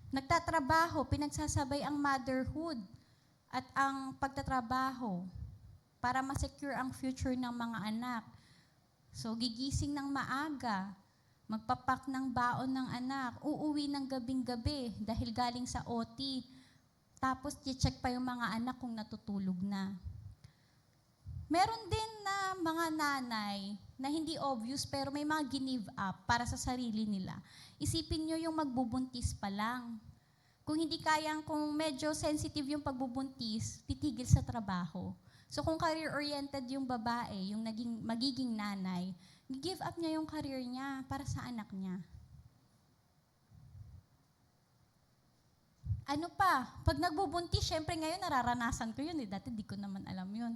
nagtatrabaho, pinagsasabay ang motherhood at ang pagtatrabaho para ma-secure ang future ng mga anak. So, gigising ng maaga, magpapak ng baon ng anak, uuwi ng gabing-gabi dahil galing sa OT. Tapos, i-check pa yung mga anak kung natutulog na. Meron din na mga nanay na hindi obvious pero may mga give up para sa sarili nila. Isipin nyo yung magbubuntis pa lang. Kung hindi kayang, kung medyo sensitive yung pagbubuntis, titigil sa trabaho. So kung career-oriented yung babae, yung magiging nanay, give up niya yung career niya para sa anak niya. Ano pa? Pag nagbubuntis, syempre ngayon nararanasan ko yun Dati di ko naman alam yun.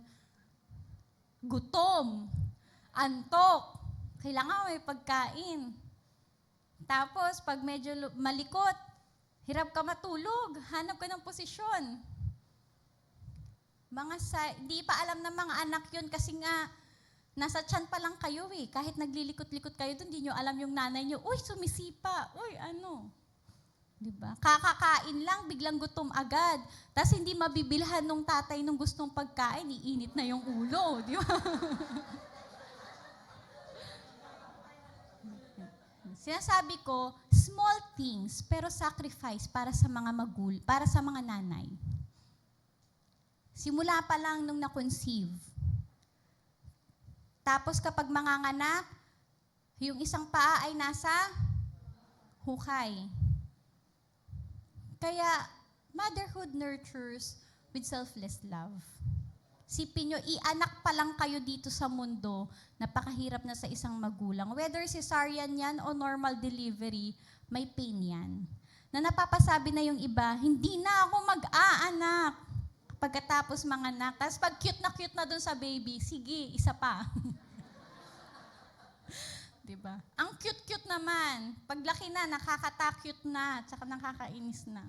Gutom, antok, kailangan may pagkain. Tapos, pag medyo malikot, hirap ka matulog, hanap ka ng posisyon. Di pa alam ng mga anak yun kasi nga, nasa tiyan pa lang kayo Kahit naglilikot-likot kayo doon, di nyo alam yung nanay nyo, uy, sumisipa, uy, Diba? Kakakain lang, biglang gutom agad. Tapos hindi mabibilhan nung tatay nung gustong pagkain, iinit na yung ulo. Di ba? Sinasabi ko, small things, pero sacrifice para sa mga para sa mga nanay. Simula pa lang nung na-conceive. Tapos kapag manganganak, yung isang paa ay nasa hukay. Kaya, motherhood nurtures with selfless love. Sipin nyo, ianak pa lang kayo dito sa mundo, napakahirap na sa isang magulang. Whether cesarean yan o normal delivery, may pain yan. Na napapasabi na yung iba, hindi na ako mag-aanak. Pagkatapos manganak, tapos pag cute na dun sa baby, sige, isa pa. Diba? Ang cute-cute naman. Paglaki na, nakakata-cute na, tsaka nakakainis na.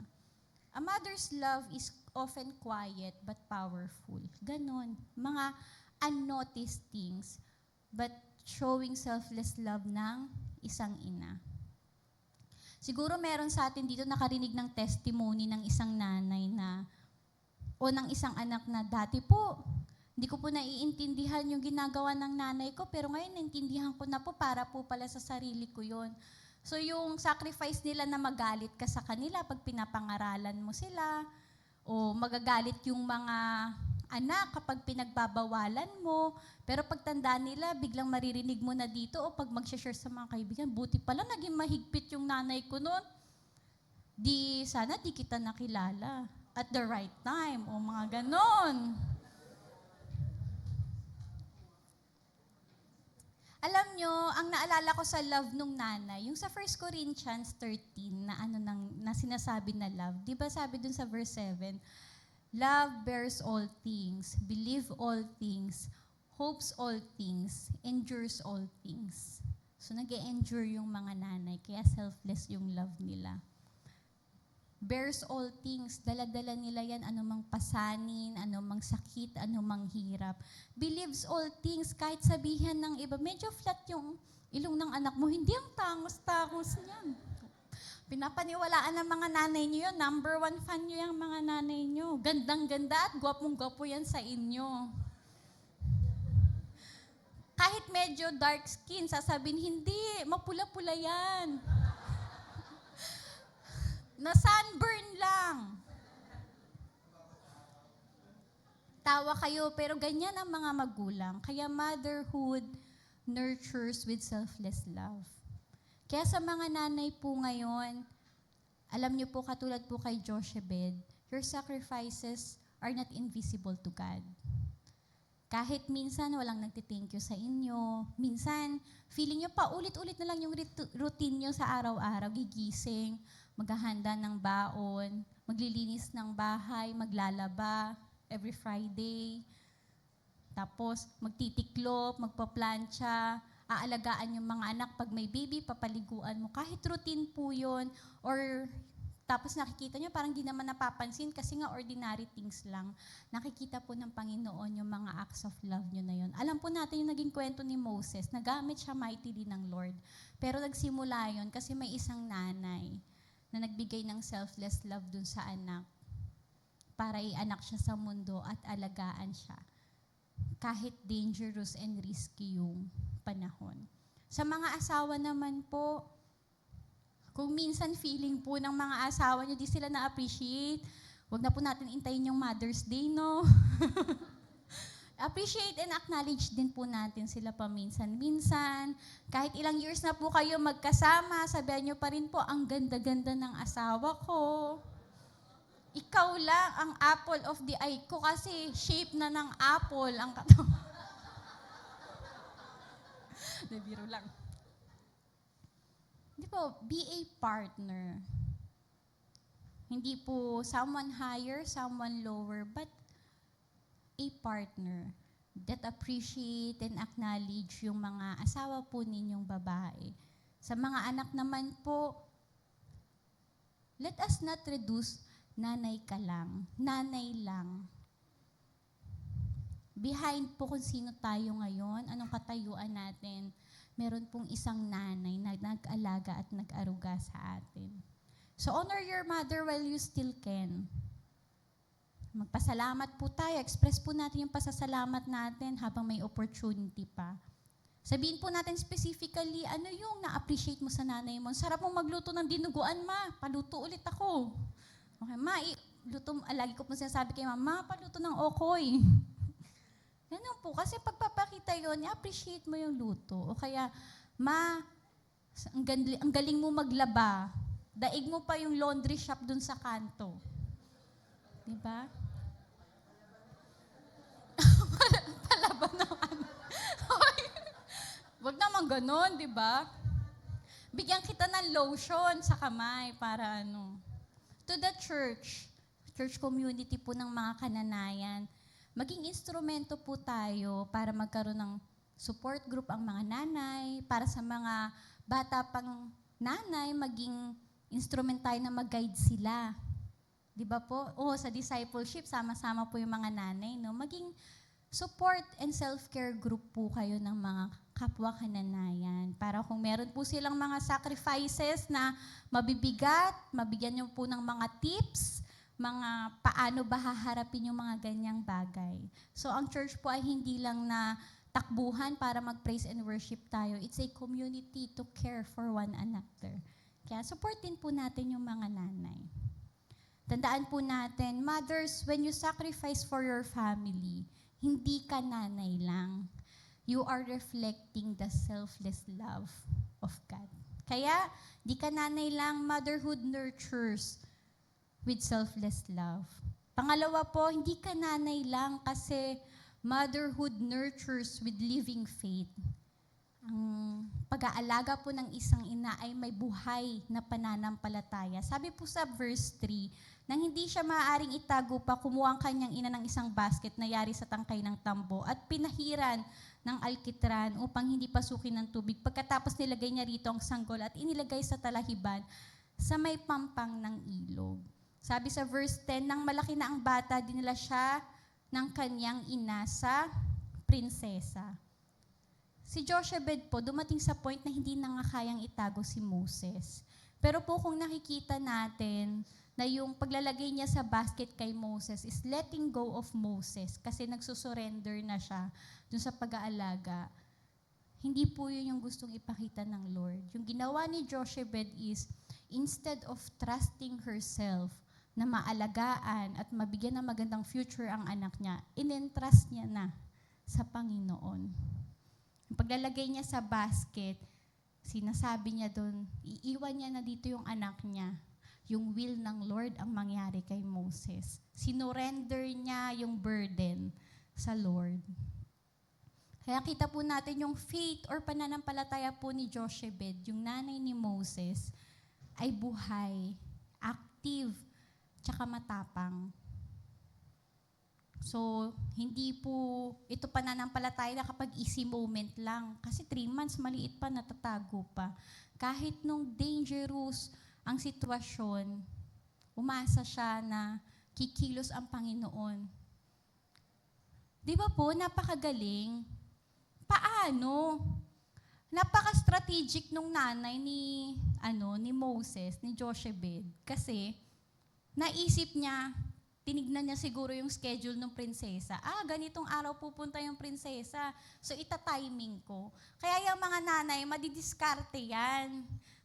A mother's love is often quiet but powerful. Ganon. Mga unnoticed things, but showing selfless love ng isang ina. Siguro meron sa atin dito nakarinig ng testimony ng isang nanay na, o ng isang anak na dati po, hindi ko po naiintindihan yung ginagawa ng nanay ko, pero ngayon naintindihan ko na po para po pala sa sarili ko yon. So yung sacrifice nila na magalit ka sa kanila pag pinapangaralan mo sila, o magagalit yung mga anak kapag pinagbabawalan mo, pero pagtanda nila, biglang maririnig mo na dito, o pag mag-share sa mga kaibigan, buti pala naging mahigpit yung nanay ko noon. Sana di kita nakilala at the right time, o mga ganon. Alam nyo, ang naalala ko sa love nung nanay, yung sa 1 Corinthians 13 na sinasabi na love. Di ba sabi dun sa verse 7, love bears all things, believe all things, hopes all things, endures all things. So nag-endure yung mga nanay, kaya selfless yung love nila. Bears all things, dala-dala nila yan, anumang pasanin, anumang sakit, anumang hirap. Believes all things, kahit sabihan ng iba, medyo flat yung ilong ng anak mo, hindi ang tangos-tangos niyan. Pinapaniwalaan ng mga nanay niyo yun, number 1 fan niyo yung mga nanay niyo. Gandang-ganda at gwapong-gwapo yan sa inyo. Kahit medyo dark skin, sasabihin, hindi, mapula-pula yan. Na sunburn lang. Tawa kayo, pero ganyan ang mga magulang. Kaya motherhood nurtures with selfless love. Kaya sa mga nanay po ngayon, alam niyo po, katulad po kay Jochebed, your sacrifices are not invisible to God. Kahit minsan walang nagti-thank you sa inyo, minsan feeling nyo paulit-ulit na lang yung routine nyo sa araw-araw, gigising, maghahanda ng baon, maglilinis ng bahay, maglalaba every Friday, tapos magtitiklop, magpaplantsa, aalagaan yung mga anak pag may baby, papaliguan mo. Kahit routine po yun, or tapos nakikita nyo, parang di naman napapansin kasi nga ordinary things lang. Nakikita po ng Panginoon yung mga acts of love nyo na yun. Alam po natin yung naging kwento ni Moses, nagamit siya mightily ng Lord. Pero nagsimula yun kasi may isang nanay na nagbigay ng selfless love dun sa anak para ianak siya sa mundo at alagaan siya. Kahit dangerous and risky yung panahon. Sa mga asawa naman po, kung minsan feeling po ng mga asawa nyo, di sila na-appreciate, wag na po natin intayin yung Mother's Day, no? Appreciate and acknowledge din po natin sila paminsan-minsan. Kahit ilang years na po kayo magkasama, sabihan nyo pa rin po, ang ganda-ganda ng asawa ko. Ikaw lang ang apple of the eye ko kasi shape na ng apple ang katawan. Nabiro lang. Hindi po, be a partner. Hindi po someone higher, someone lower, but a partner that appreciate and acknowledge yung mga asawa po ninyong babae. Sa mga anak naman po, let us not reduce nanay ka lang, nanay lang. Behind po kung sino tayo ngayon, anong katayuan natin, meron pong isang nanay na nag-alaga at nag-aruga sa atin. So honor your mother while you still can. Magpasalamat po tayo, express po natin yung pasasalamat natin habang may opportunity pa. Sabihin po natin specifically, ano yung na-appreciate mo sa nanay mo? Sarap mong magluto ng dinuguan, ma. Paluto ulit ako. Okay, ma, lagi ko po sinasabi kay mama, paluto ng okoy. Ganun po, kasi pagpapakita yun, i-appreciate mo yung luto. O kaya, ma, ang galing mo maglaba. Daig mo pa yung laundry shop dun sa kanto. Diba? Palaba ng ano. Wag naman ganun, diba? Bigyan kita ng lotion sa kamay para ano. To the church community po ng mga kananayan, maging instrumento po tayo para magkaroon ng support group ang mga nanay, para sa mga bata pang nanay, maging instrument tayo na mag-guide sila. Di ba po? Sa discipleship, sama-sama po yung mga nanay, no? Maging support and self-care group po kayo ng mga kapwa kananayan. Para kung meron po silang mga sacrifices na mabibigat, mabigyan nyo po ng mga tips, mga paano ba haharapin yung mga ganyang bagay. So ang church po ay hindi lang na takbuhan para mag-praise and worship tayo. It's a community to care for one another. Kaya supportin po natin yung mga nanay. Tandaan po natin, mothers, when you sacrifice for your family, hindi ka nanay lang. You are reflecting the selfless love of God. Kaya, di ka nanay lang, motherhood nurtures with selfless love. Pangalawa po, hindi ka nanay lang kasi motherhood nurtures with living faith. Ang pag-aalaga po ng isang ina ay may buhay na pananampalataya. Sabi po sa verse 3, nang hindi siya maaaring itago pa, kumuha ang kanyang ina ng isang basket na yari sa tangkay ng tambo at pinahiran ng alkitran upang hindi pasukin ng tubig. Pagkatapos nilagay niya rito ang sanggol at inilagay sa talahiban sa may pampang ng ilog. Sabi sa verse 10, nang malaki na ang bata, dinala siya ng kanyang ina sa prinsesa. Si Jochebed po, dumating sa point na hindi na nga kayang itago si Moses. Pero po kung nakikita natin na yung paglalagay niya sa basket kay Moses is letting go of Moses kasi nagsusurrender na siya dun sa pag-aalaga. Hindi po yun yung gustong ipakita ng Lord. Yung ginawa ni Jochebed is, instead of trusting herself na maalagaan at mabigyan ng magandang future ang anak niya, in-entrust niya na sa Panginoon. Yung paglalagay niya sa basket, sinasabi niya doon, iiwan niya na dito yung anak niya. Yung will ng Lord ang mangyari kay Moses. Sinurrender niya yung burden sa Lord. Kaya kita po natin yung faith or pananampalataya po ni Jochebed, yung nanay ni Moses, ay buhay, active, tsaka matapang. So, hindi po ito pananampalataya na kapag easy moment lang. Kasi 3 months, maliit pa, natatago pa. Kahit nung dangerous ang sitwasyon, umasa siya na kikilos ang Panginoon. Di ba po, napakagaling? Paano? Napaka-strategic nung nanay ni Moses, ni Jochebed. Kasi, naisip niya, tinignan niya siguro yung schedule ng prinsesa. Ganitong araw pupunta yung prinsesa. So, ita-timing ko. Kaya yung mga nanay, madidiskarte yan.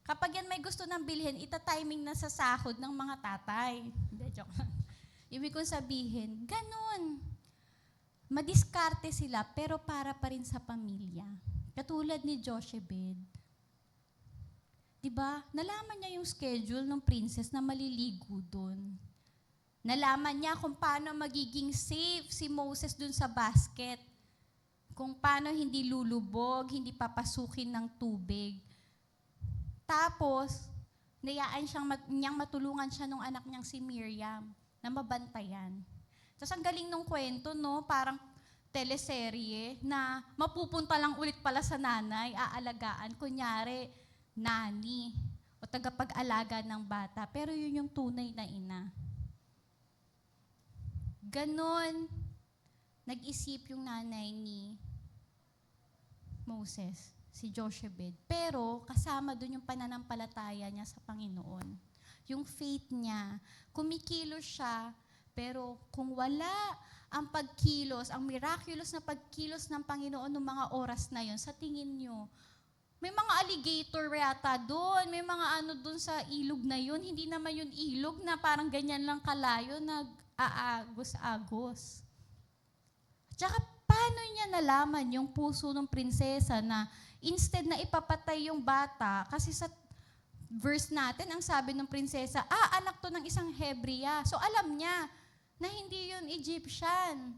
Kapag yan may gusto ng bilhin, ita-timing na sa sahod ng mga tatay. Hindi, joke lang. Ibig kong sabihin, ganun. Madiskarte sila, pero para pa rin sa pamilya. Katulad ni Jochebed. Diba? Nalaman niya yung schedule ng princess na maliligo doon. Nalaman niya kung paano magiging safe si Moses dun sa basket. Kung paano hindi lulubog, hindi papasukin ng tubig. Tapos, niyang matulungan siya nung anak niyang si Miriam na mabantayan. Tapos ang galing nung kwento, no? Parang teleserye na mapupunta lang ulit pala sa nanay, aalagaan. Kunyari, nani o tagapag-alaga ng bata. Pero yun yung tunay na ina. Ganon, nag-isip yung nanay ni Moses, si Jochebed. Pero kasama doon yung pananampalataya niya sa Panginoon. Yung faith niya, kumikilos siya, pero kung wala ang pagkilos, ang miraculous na pagkilos ng Panginoon ng mga oras na yon, sa tingin nyo, may mga alligator yata doon, may mga ano doon sa ilog na yun, hindi naman yun ilog na parang ganyan lang kalayo, nag-aagos-agos. Tsaka paano niya nalaman yung puso ng prinsesa na instead na ipapatay yung bata, kasi sa verse natin, ang sabi ng prinsesa, anak to ng isang Hebrea. So alam niya na hindi yun Egyptian.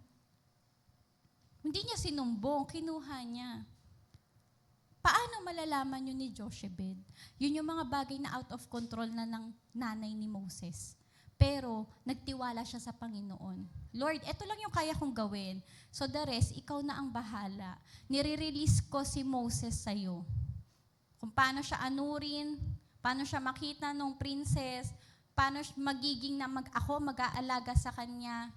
Hindi niya sinumbong, kinuha niya. Paano malalaman yun ni Jochebed? Yun yung mga bagay na out of control na ng nanay ni Moses. Pero nagtiwala siya sa Panginoon. Lord, eto lang yung kaya kong gawin. So the rest, ikaw na ang bahala. Nire-release ko si Moses sa'yo. Kung paano siya anurin, paano siya makita nung princess, paano magiging na ako mag-aalaga sa kanya.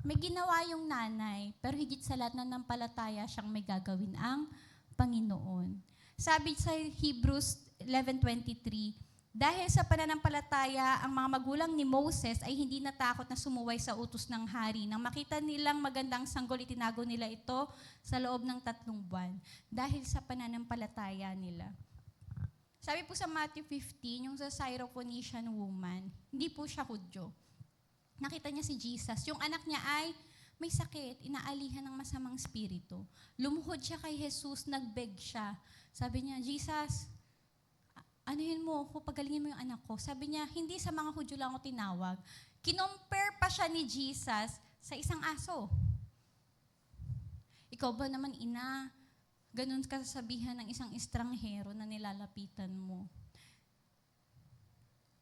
May ginawa yung nanay, pero higit sa lahat na nampalataya siyang may gagawin ang Panginoon. Sabi sa Hebrews 11:23, dahil sa pananampalataya, ang mga magulang ni Moses ay hindi natakot na sumuway sa utos ng hari. Nang makita nilang magandang sanggol, itinago nila ito sa loob ng 3 buwan. Dahil sa pananampalataya nila. Sabi po sa Matthew 15, yung sa Syrophoenician woman, hindi po siya Hudyo. Nakita niya si Jesus. Yung anak niya ay may sakit, inaalihan ng masamang spirito. Lumuhod siya kay Jesus, nagbeg siya. Sabi niya, Jesus, anuhin mo ako, pagalingin mo yung anak ko. Sabi niya, hindi sa mga Hudyo lang ako tinawag. Kinompare pa siya ni Jesus sa isang aso. Ikaw ba naman, ina, ganun kasabihan ng isang estranghero na nilalapitan mo.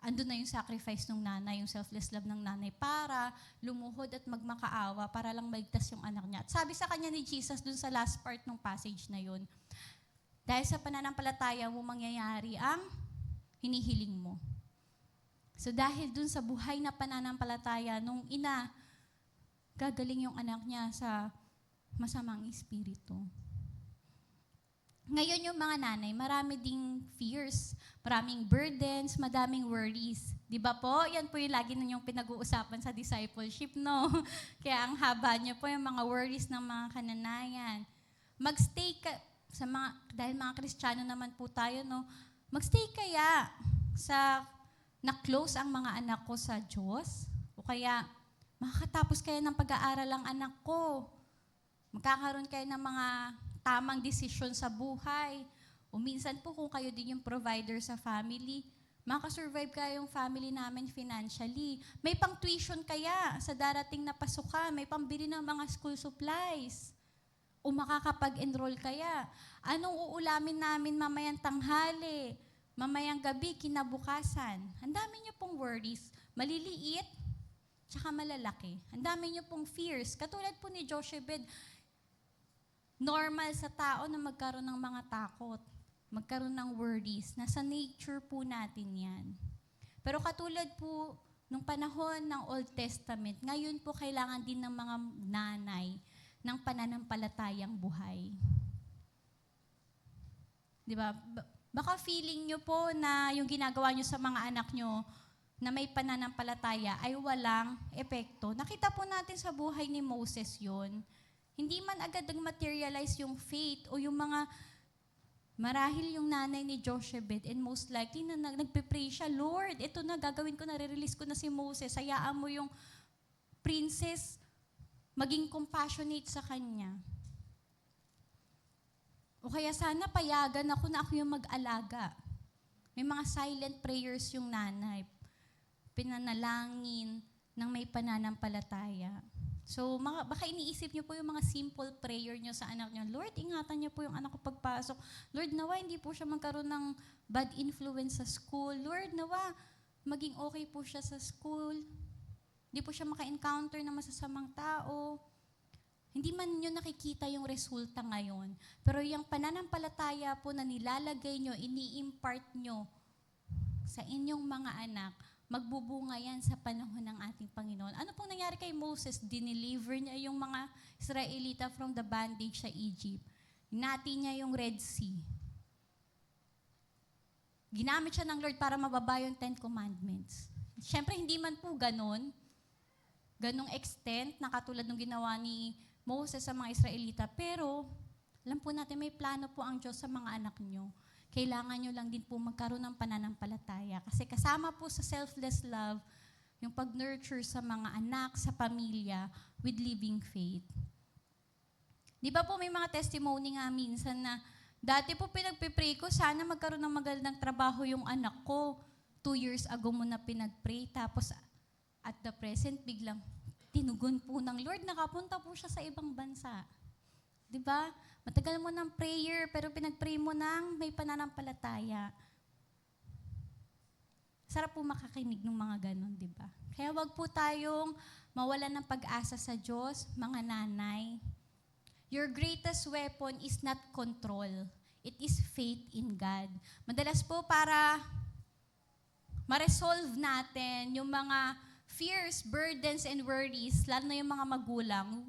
Andun na yung sacrifice ng nanay, yung selfless love ng nanay para lumuhod at magmakaawa para lang maligtas yung anak niya. At sabi sa kanya ni Jesus dun sa last part ng passage na yun, dahil sa pananampalataya mo mangyayari ang hinihiling mo. So dahil dun sa buhay na pananampalataya nung ina, gagaling yung anak niya sa masamang espiritu. Ngayon yung mga nanay, marami ding fears, maraming burdens, madaming worries. Di ba po? Yan po yung lagi ninyong pinag-uusapan sa discipleship, no? Kaya ang haba niyo po yung mga worries ng mga kananayan. Magstay ka, dahil mga Kristiyano naman po tayo, no? Magstay kaya sa na-close ang mga anak ko sa Diyos? O kaya, makakatapos kayo ng pag-aaral ang anak ko? Magkakaroon kayo ng mga tamang desisyon sa buhay. O minsan po kung kayo din yung provider sa family, makasurvive kaya yung family namin financially. May pang-tuition kaya sa darating na pasukan, may pambili ng mga school supplies. O makakapag-enroll kaya. Anong uulamin namin mamayang tanghali, mamayang gabi, kinabukasan? Ang dami niyo pong worries, maliliit, tsaka malalaki. Ang dami niyo pong fears. Katulad po ni Jochebed, normal sa tao na magkaroon ng mga takot, magkaroon ng worries. Nasa nature po natin yan. Pero katulad po nung panahon ng Old Testament, ngayon po kailangan din ng mga nanay ng pananampalatayang buhay. Di ba? Baka feeling nyo po na yung ginagawa nyo sa mga anak nyo na may pananampalataya ay walang epekto. Nakita po natin sa buhay ni Moses yon. Hindi man agad nag-materialize yung faith o yung mga marahil yung nanay ni Jochebed and most likely na nagpe-pray siya, Lord, ito na, gagawin ko, nare-release ko na si Moses. Hayaan mo yung princess maging compassionate sa kanya. O kaya sana payagan ako na ako yung mag-alaga. May mga silent prayers yung nanay. Pinanalangin ng may pananampalataya. So, baka iniisip niyo po yung mga simple prayer niyo sa anak niyo. Lord, ingatan niyo po yung anak ko pagpasok. Lord, nawa, hindi po siya magkaroon ng bad influence sa school. Lord, nawa, maging okay po siya sa school. Hindi po siya maka-encounter ng masasamang tao. Hindi man niyo nakikita yung resulta ngayon. Pero yung pananampalataya po na nilalagay niyo, ini-impart niyo sa inyong mga anak, magbubunga yan sa panahon ng ating Panginoon. Ano pong nangyari kay Moses? Dineliver niya yung mga Israelita from the bondage sa Egypt. Hinati niya yung Red Sea. Ginamit siya ng Lord para mababa yung 10 Commandments. Siyempre, hindi man po ganun extent na katulad ng ginawa ni Moses sa mga Israelita. Pero, alam po natin, may plano po ang Diyos sa mga anak niyo. Kailangan nyo lang din po magkaroon ng pananampalataya. Kasi kasama po sa selfless love, yung pag-nurture sa mga anak, sa pamilya, with living faith. Di ba po may mga testimony nga minsan na, dati po pinagpipray ko, sana magkaroon ng magandang trabaho yung anak ko. 2 years ago mo na pinagpray, tapos at the present, biglang tinugon po ng Lord, nakapunta po siya sa ibang bansa. Di ba? Matagal mo ng prayer, pero pinag-pray mo ng may pananampalataya. Sarap po makakinig ng mga ganon, di ba? Kaya wag po tayong mawalan ng pag-asa sa Diyos, mga nanay. Your greatest weapon is not control. It is faith in God. Madalas po para ma-resolve natin yung mga fears, burdens, and worries, lalo na yung mga magulang,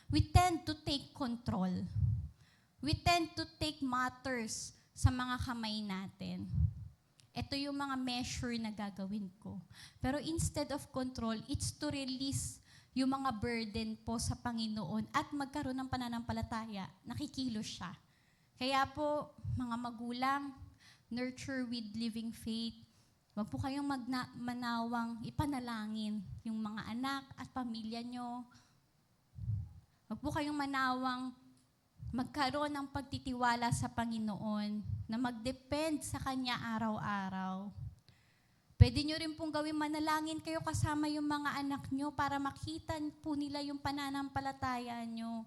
we tend to take control. We tend to take matters sa mga kamay natin. Ito yung mga measure na gagawin ko. Pero instead of control, it's to release yung mga burden po sa Panginoon at magkaroon ng pananampalataya. Nakikilos siya. Kaya po, mga magulang, nurture with living faith. Huwag po kayong manawang ipanalangin yung mga anak at pamilya nyo. Huwag po kayong manawang magkaroon ng pagtitiwala sa Panginoon na mag-depend sa Kanya araw-araw. Pwede nyo rin pong gawin manalangin kayo kasama yung mga anak nyo para makita po nila yung pananampalataya nyo.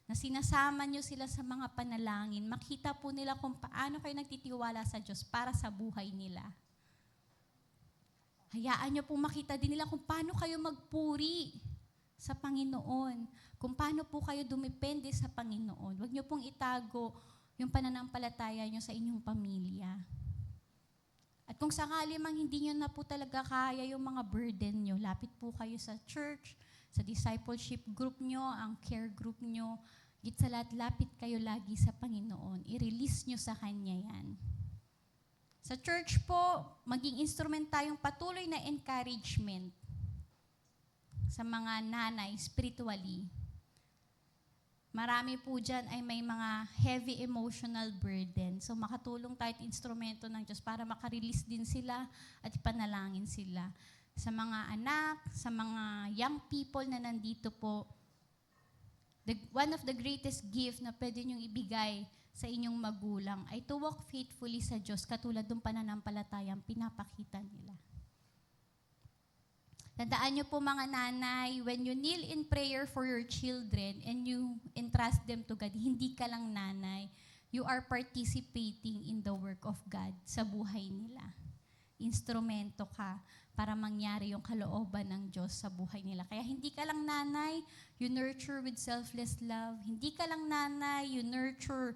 na sinasama nyo sila sa mga panalangin, makita po nila kung paano kayo nagtitiwala sa Diyos para sa buhay nila. Hayaan nyo pong makita din nila kung paano kayo magpuri sa Panginoon, kung paano po kayo dumepende sa Panginoon. Huwag nyo pong itago yung pananampalataya nyo sa inyong pamilya. At kung sakali mang hindi nyo na po talaga kaya yung mga burden nyo, lapit po kayo sa church, sa discipleship group nyo, ang care group nyo, git sa lahat, lapit kayo lagi sa Panginoon. I-release nyo sa Kanya yan. Sa church po, maging instrument tayong patuloy na encouragement sa mga nanay spiritually. Marami po dyan ay may mga heavy emotional burden. So makatulong tayo at instrumento ng Diyos para makarelease din sila at ipanalangin sila. Sa mga anak, sa mga young people na nandito po, one of the greatest gift na pwede niyong ibigay sa inyong magulang ay to walk faithfully sa Diyos katulad ng pananampalatayang pinapakita nila. Tandaan niyo po mga nanay, when you kneel in prayer for your children and you entrust them to God, hindi ka lang nanay, you are participating in the work of God sa buhay nila. Instrumento ka para mangyari yung kalooban ng Diyos sa buhay nila. Kaya hindi ka lang nanay, you nurture with selfless love. Hindi ka lang nanay, you nurture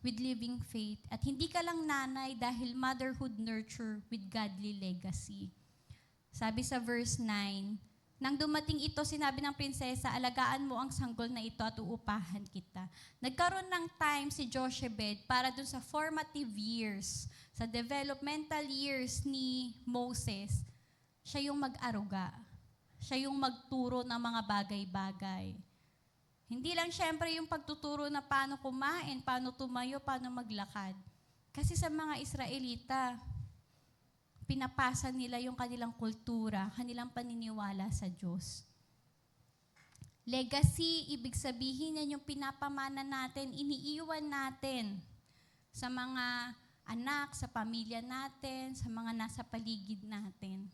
with living faith. At hindi ka lang nanay dahil motherhood nurture with godly legacy. Sabi sa verse 9, nang dumating ito, sinabi ng prinsesa, alagaan mo ang sanggol na ito at uupahan kita. Nagkaroon ng time si Jochebed para dun sa formative years, sa developmental years ni Moses. Siya yung mag-aruga. Siya yung magturo ng mga bagay-bagay. Hindi lang syempre yung pagtuturo na paano kumain, paano tumayo, paano maglakad. Kasi sa mga Israelita, pinapasa nila yung kanilang kultura, kanilang paniniwala sa Diyos. Legacy, ibig sabihin yan yung pinapamana natin, iniiwan natin sa mga anak, sa pamilya natin, sa mga nasa paligid natin.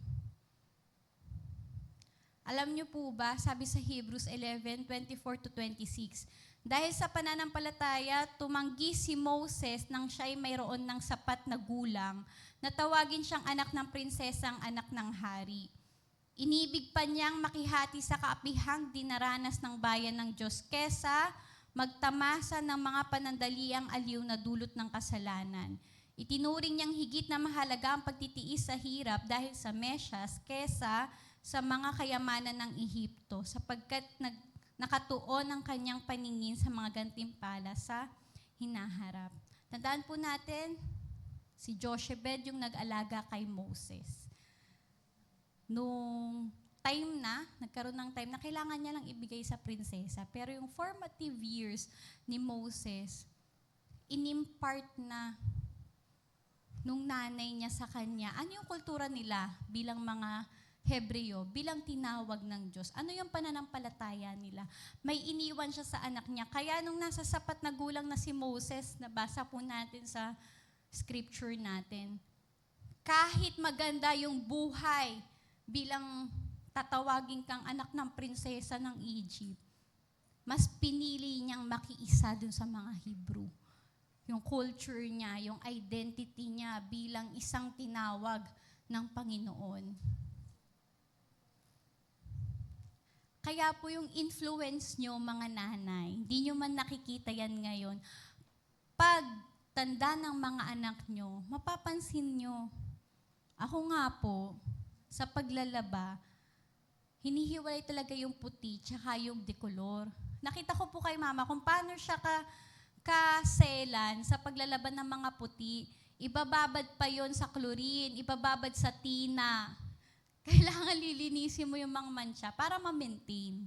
Alam niyo po ba, sabi sa Hebrews 11:24-26, dahil sa pananampalataya, tumanggi si Moses nang siya'y mayroon ng sapat na gulang, na tawagin siyang anak ng prinsesang anak ng hari. Inibig pa niyang makihati sa kaapihang dinaranas ng bayan ng Diyos kesa magtamasa ng mga panandaliang aliw na dulot ng kasalanan. Itinuring niyang higit na mahalaga ang pagtitiis sa hirap dahil sa mesyas kesa sa mga kayamanan ng Ehipto, sapagkat nakatuon ang kanyang paningin sa mga gantimpala sa hinaharap. Tandaan po natin, si Jochebed yung nag-alaga kay Moses. Nung nagkaroon ng time na kailangan niya lang ibigay sa prinsesa, pero yung formative years ni Moses, inimpart na nung nanay niya sa kanya, ano yung kultura nila bilang mga Hebreo, bilang tinawag ng Diyos. Ano yung pananampalataya nila? May iniwan siya sa anak niya. Kaya nung nasa sapat na gulang na si Moses, nabasa po natin sa scripture natin, kahit maganda yung buhay bilang tatawagin kang anak ng prinsesa ng Egypt, mas pinili niyang makiisa dun sa mga Hebrew. Yung culture niya, yung identity niya bilang isang tinawag ng Panginoon. Kaya po yung influence nyo, mga nanay, hindi nyo man nakikita yan ngayon. Pag tanda ng mga anak nyo, mapapansin nyo. Ako nga po, sa paglalaba, hinihiwalay talaga yung puti tsaka yung decolor. Nakita ko po kay mama kung paano siya kaselan sa paglalaban ng mga puti. Ibababad pa yon sa chlorine, ibababad sa tina. Kailangan lilinisin mo yung mga mancha para ma-maintain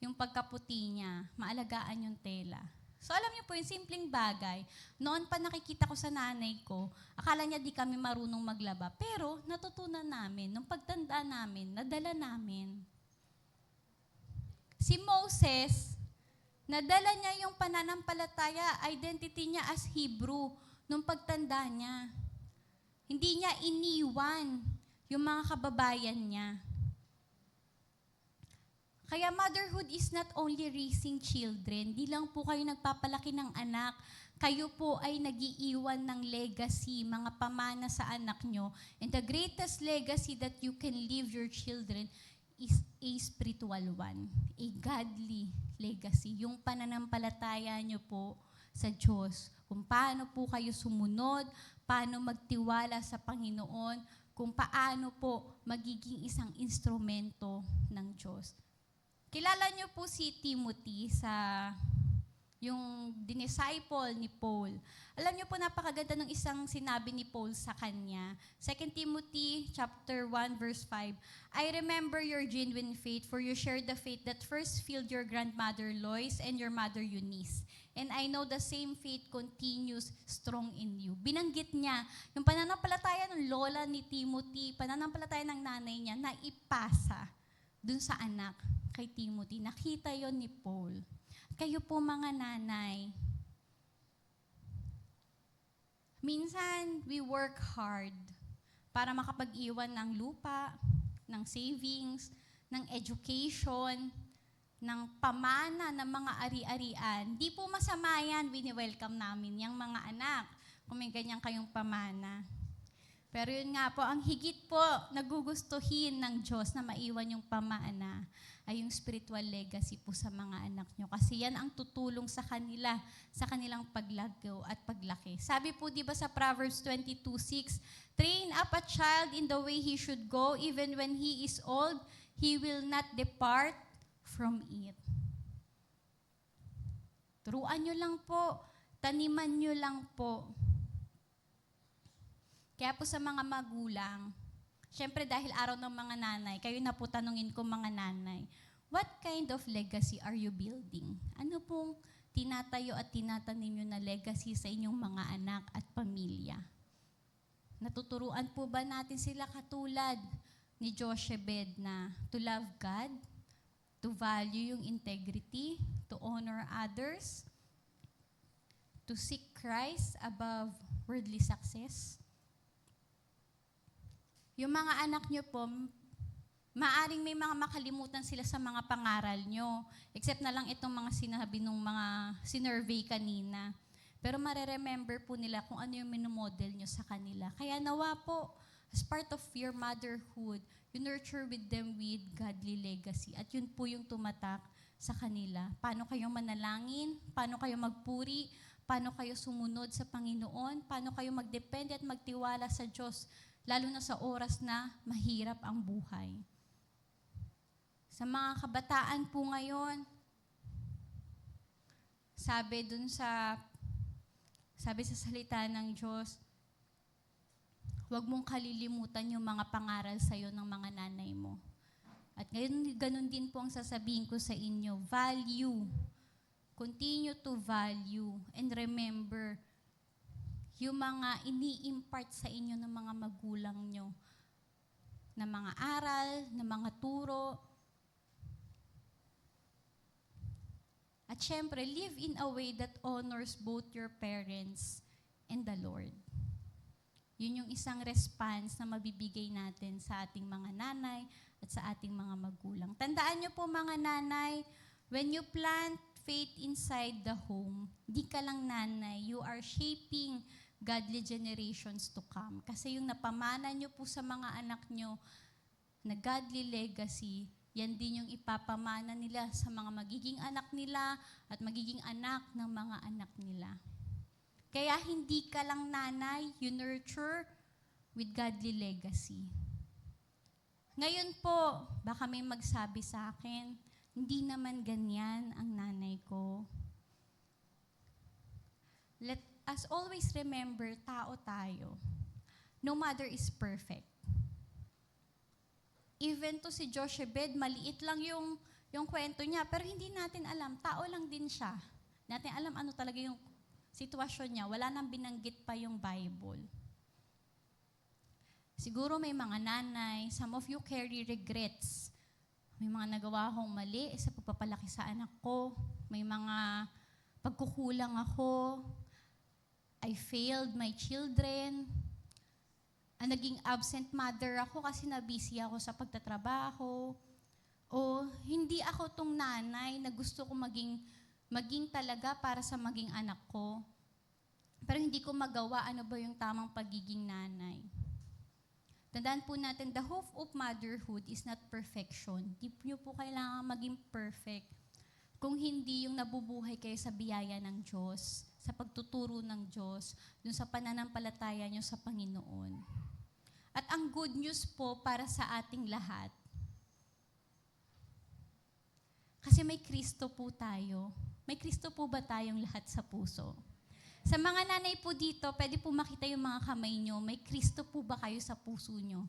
yung pagkaputi niya, maalagaan yung tela. So alam niyo po, yung simpleng bagay, noon pa nakikita ko sa nanay ko, akala niya di kami marunong maglaba, pero natutunan namin, nung pagtanda namin, nadala namin. Si Moses, nadala niya yung pananampalataya, identity niya as Hebrew, nung pagtanda niya. Hindi niya iniwan yung mga kababayan niya. Kaya motherhood is not only raising children. Di lang po kayo nagpapalaki ng anak. Kayo po ay nagiiwan ng legacy, mga pamana sa anak nyo. And the greatest legacy that you can leave your children is a spiritual one, a godly legacy. Yung pananampalataya nyo po sa Diyos. Kung paano po kayo sumunod, paano magtiwala sa Panginoon, kung paano po magiging isang instrumento ng Diyos. Kilala niyo po si Timothy sa yung disciple ni Paul. Alam niyo po, napakaganda ng isang sinabi ni Paul sa kanya. 2 Timothy chapter 1 verse 5. I remember your genuine faith, for you shared the faith that first filled your grandmother Lois and your mother Eunice. And I know the same faith continues strong in you. Binanggit niya yung pananampalataya ng lola ni Timothy, pananampalataya ng nanay niya na ipasa dun sa anak kay Timothy. Nakita yon ni Paul. Kayo po mga nanay, minsan we work hard para makapag-iwan ng lupa, ng savings, ng education, ng pamana ng mga ari-arian. Di po masama yan, wini-welcome namin yung mga anak kung may ganyan kayong pamana. Pero yun nga po, ang higit po nagugustuhin ng Diyos na maiwan yung pamana ay yung spiritual legacy po sa mga anak nyo. Kasi yan ang tutulong sa kanila, sa kanilang paglagaw at paglaki. Sabi po di ba sa Proverbs 22:6, train up a child in the way he should go, even when he is old, he will not depart from it. Turuan nyo lang po, taniman nyo lang po. Kaya po sa mga magulang, syempre dahil araw ng mga nanay, kayo na po tanungin ko mga nanay, what kind of legacy are you building? Ano pong tinatayo at tinatanim nyo na legacy sa inyong mga anak at pamilya? Natuturuan po ba natin sila katulad ni Jochebed na to love God, to value yung integrity, to honor others, to seek Christ above worldly success? Yung mga anak nyo po, maaring may mga makalimutan sila sa mga pangaral nyo. Except na lang itong mga sinabi ng mga sinurvey kanina. Pero mareremember po nila kung ano yung minomodel nyo sa kanila. Kaya nawa po, as part of your motherhood, you nurture with them with godly legacy. At yun po yung tumatak sa kanila. Paano kayo manalangin? Paano kayo magpuri? Paano kayo sumunod sa Panginoon? Paano kayo magdepende at magtiwala sa Diyos? Lalo na sa oras na mahirap ang buhay. Sa mga kabataan po ngayon, sabi sa salita ng Diyos, huwag mong kalilimutan yung mga pangaral sa'yo ng mga nanay mo. At ngayon, ganun din po ang sasabihin ko sa inyo, value. Continue to value and remember yung mga ini-impart sa inyo ng mga magulang nyo, na mga aral, na mga turo. At syempre, live in a way that honors both your parents and the Lord. Yun yung isang response na mabibigay natin sa ating mga nanay at sa ating mga magulang. Tandaan nyo po mga nanay, when you plant faith inside the home, di ka lang nanay, you are shaping godly generations to come. Kasi yung napamana nyo po sa mga anak nyo na godly legacy, yan din yung ipapamana nila sa mga magiging anak nila at magiging anak ng mga anak nila. Kaya hindi ka lang nanay, you nurture with godly legacy. Ngayon po, baka may magsabi sa akin, hindi naman ganyan ang nanay ko. Let us always remember, tao tayo. No mother is perfect. Even to si Jochebed, maliit lang yung kwento niya, pero hindi natin alam, tao lang din siya. Natin alam ano talaga yung sitwasyon niya, wala nang binanggit pa yung Bible. Siguro may mga nanay, some of you carry regrets. May mga nagawa akong mali sa pagpapalaki sa anak ko. May mga pagkukulang ako. I failed my children. Naging absent mother ako kasi na-busy ako sa pagtatrabaho. O hindi hindi ako tong nanay na gusto ko maging talaga para sa maging anak ko. Pero hindi ko magawa ano ba yung tamang pagiging nanay. Tandaan po natin, the hope of motherhood is not perfection. Di nyo po kailangan maging perfect kung hindi yung nabubuhay kayo sa biyaya ng Diyos, sa pagtuturo ng Diyos, dun sa pananampalataya nyo sa Panginoon. At ang good news po para sa ating lahat, kasi may Kristo po tayo. May Kristo po ba tayong lahat sa puso? Sa mga nanay po dito, pwede po makita yung mga kamay nyo. May Kristo po ba kayo sa puso nyo?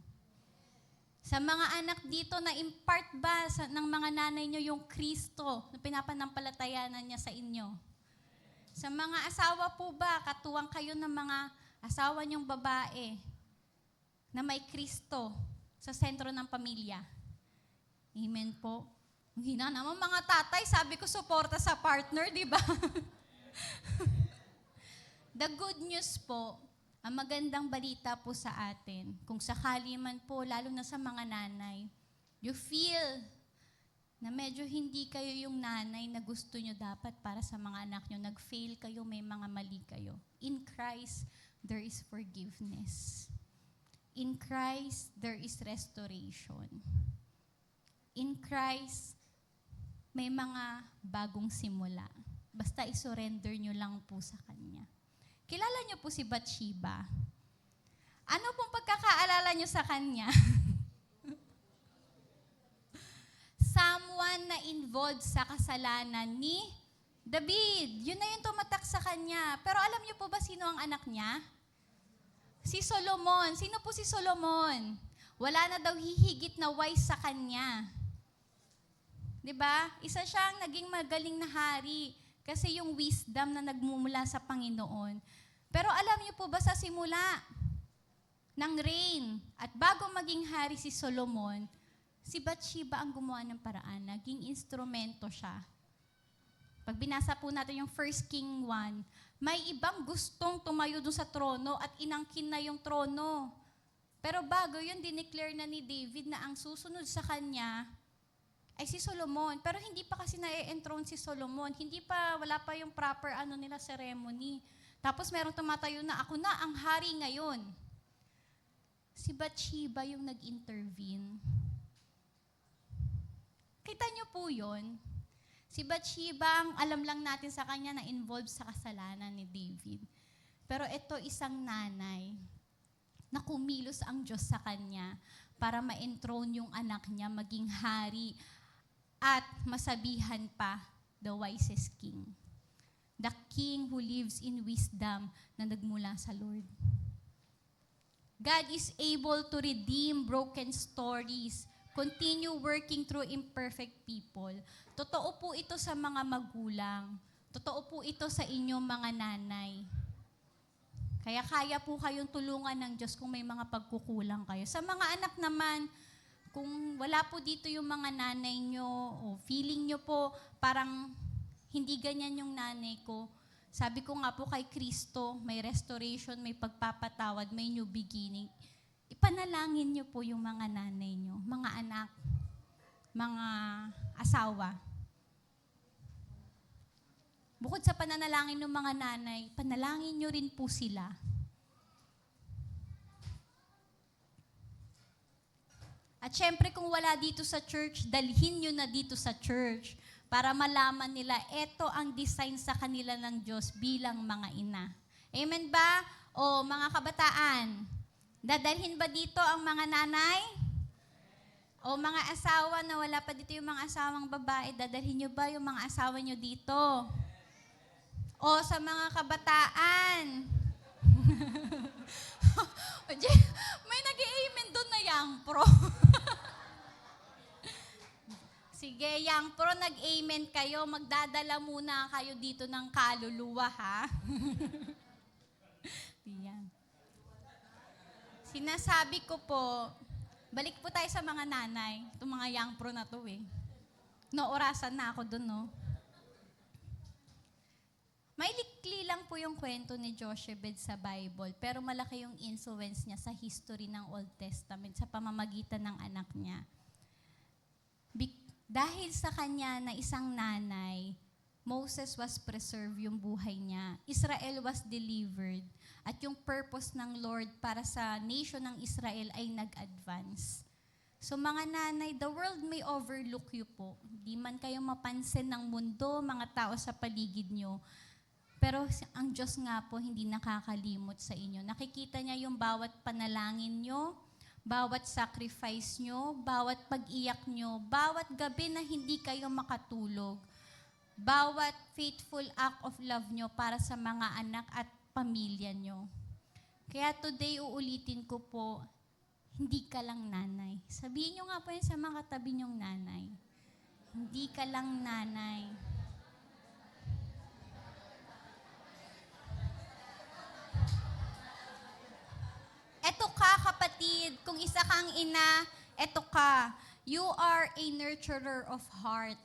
Sa mga anak dito, na-impart ba ng mga nanay nyo yung Kristo na pinapanampalatayanan niya sa inyo? Sa mga asawa po ba, katuwang kayo ng mga asawa nyong babae na may Kristo sa sentro ng pamilya? Amen po. Ang hina naman mga tatay, sabi ko suporta sa partner, di ba? The good news po, ang magandang balita po sa atin, kung sakali man po, lalo na sa mga nanay, you feel na medyo hindi kayo yung nanay na gusto nyo dapat para sa mga anak nyo, nag-fail kayo, may mga mali kayo. In Christ, there is forgiveness. In Christ, there is restoration. In Christ, may mga bagong simula. Basta isurrender nyo lang po sa Kanya. Kilala niyo po si Bathsheba. Ano pong pagkakaalala niyo sa kanya? Someone na involved sa kasalanan ni David. Yun na yung tumatak sa kanya. Pero alam niyo po ba sino ang anak niya? Si Solomon. Sino po si Solomon? Wala na daw hihigit na wise sa kanya. 'Di ba? Isa siyang naging magaling na hari kasi yung wisdom na nagmumula sa Panginoon. Pero alam niyo po ba sa simula ng reign at bago maging hari si Solomon, si Bathsheba ang gumawa ng paraan. Naging instrumento siya. Pag binasa po natin yung 1 King 1, may ibang gustong tumayo doon sa trono at inangkin na yung trono. Pero bago yun, dineclare na ni David na ang susunod sa kanya ay si Solomon. Pero hindi pa kasi na-enthrone si Solomon. Wala pa yung proper nila ceremony. Tapos merong tumatayo na, ako na ang hari ngayon. Si Bathsheba yung nag-intervene. Kita niyo po yun? Si Bathsheba, ang alam lang natin sa kanya na involved sa kasalanan ni David. Pero ito isang nanay na kumilos ang Diyos sa kanya para ma-enthrone yung anak niya, maging hari at masabihan pa the wisest king. The king who lives in wisdom na nagmula sa Lord. God is able to redeem broken stories, continue working through imperfect people. Totoo po ito sa mga magulang. Totoo po ito sa inyong mga nanay. Kaya po kayong tulungan ng Diyos kung may mga pagkukulang kayo. Sa mga anak naman, kung wala po dito yung mga nanay nyo o feeling nyo po parang hindi ganyan yung nanay ko. Sabi ko nga po kay Kristo, may restoration, may pagpapatawad, may new beginning. Ipanalangin nyo po yung mga nanay nyo, mga anak, mga asawa. Bukod sa pananalangin ng mga nanay, panalangin nyo rin po sila. At syempre kung wala dito sa church, dalhin nyo na dito sa church para malaman nila, ito ang design sa kanila ng Diyos bilang mga ina. Amen ba? O mga kabataan, dadalhin ba dito ang mga nanay? O mga asawa na wala pa dito yung mga asawang babae, dadalhin nyo ba yung mga asawa nyo dito? O sa mga kabataan, may nag-i-amen doon na Yang Pro. Sige, Yang Pro, nag-amen kayo. Magdadala muna kayo dito ng kaluluwa, ha? Yan. Sinasabi ko po, balik po tayo sa mga nanay. Itong mga Yang Pro na to eh. No, orasan na ako doon, no? May likli lang po yung kwento ni Jochebed sa Bible, pero malaki yung influence niya sa history ng Old Testament sa pamamagitan ng anak niya. Dahil sa kanya na isang nanay, Moses was preserved yung buhay niya. Israel was delivered. At yung purpose ng Lord para sa nation ng Israel ay nag-advance. So mga nanay, the world may overlook you po. Hindi man kayo mapansin ng mundo, mga tao sa paligid nyo. Pero ang Diyos nga po hindi nakakalimot sa inyo. Nakikita niya yung bawat panalangin nyo, bawat sacrifice nyo, bawat pag-iyak nyo, bawat gabi na hindi kayo makatulog, bawat faithful act of love nyo para sa mga anak at pamilya nyo. Kaya today, uulitin ko po, hindi ka lang nanay. Sabihin nyo nga po yan sa mga katabi nyong nanay. Hindi ka lang nanay. Eto ka, kapatid. Kung isa kang ina, eto ka. You are a nurturer of heart.